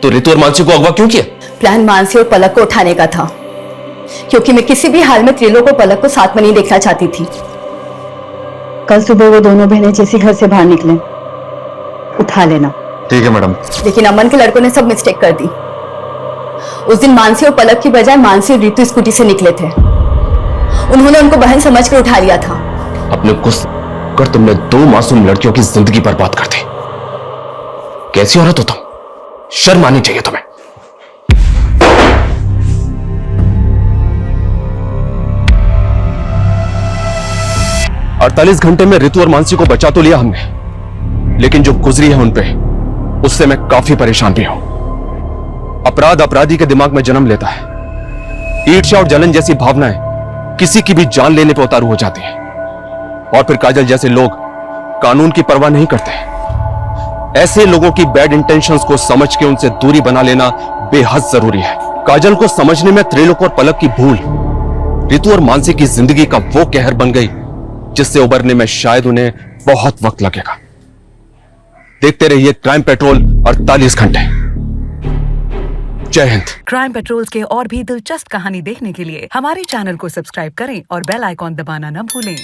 तो रितु और मानसी को अगवा क्यों किया? प्लान मानसी और पलक को उठाने का था, क्योंकि मैं किसी भी हाल में त्रिलोक और पलक को साथ में नहीं देखना चाहती थी। कल सुबह वो दोनों बहनें जैसे घर से बाहर निकले, उठा लेना। ठीक है मैडम। लेकिन अमन के लड़कों ने सब मिस्टेक कर दी। उस दिन मानसी और पलक की बजाय मानसी और रितु स्कूटी से निकले थे। उन्होंने उनको बहन समझकर उठा लिया था। अपने गुस्से कर तुमने 2 मासूम लड़कियों की जिंदगी बर्बाद कर दी। कैसी औरत हो तुम? शर्म आनी चाहिए तुम्हें। 48 घंटे में रितु और मानसी को बचा तो लिया हमने, लेकिन जो गुजरी है उनपे, उससे मैं काफी परेशान भी हूं। अपराध अपराधी के दिमाग में जन्म लेता है। ईर्ष्या और जलन जैसी भावनाएं किसी की भी जान लेने पर उतारू हो जाती हैं, और फिर काजल जैसे लोग कानून की परवाह नहीं करते। ऐसे लोगों की बैड इंटेंशंस को समझ के उनसे दूरी बना लेना बेहद जरूरी है। काजल को समझने में त्रिलोक और पलक की भूल रितु और मानसी की जिंदगी का वो कहर बन गई जिससे उबरने में शायद उन्हें बहुत वक्त लगेगा। देखते रहिए क्राइम पेट्रोल 48 घंटे। जय हिंद। क्राइम पेट्रोल के और भी दिलचस्प कहानी देखने के लिए हमारे चैनल को सब्सक्राइब करें और बेल आइकॉन दबाना न भूलें।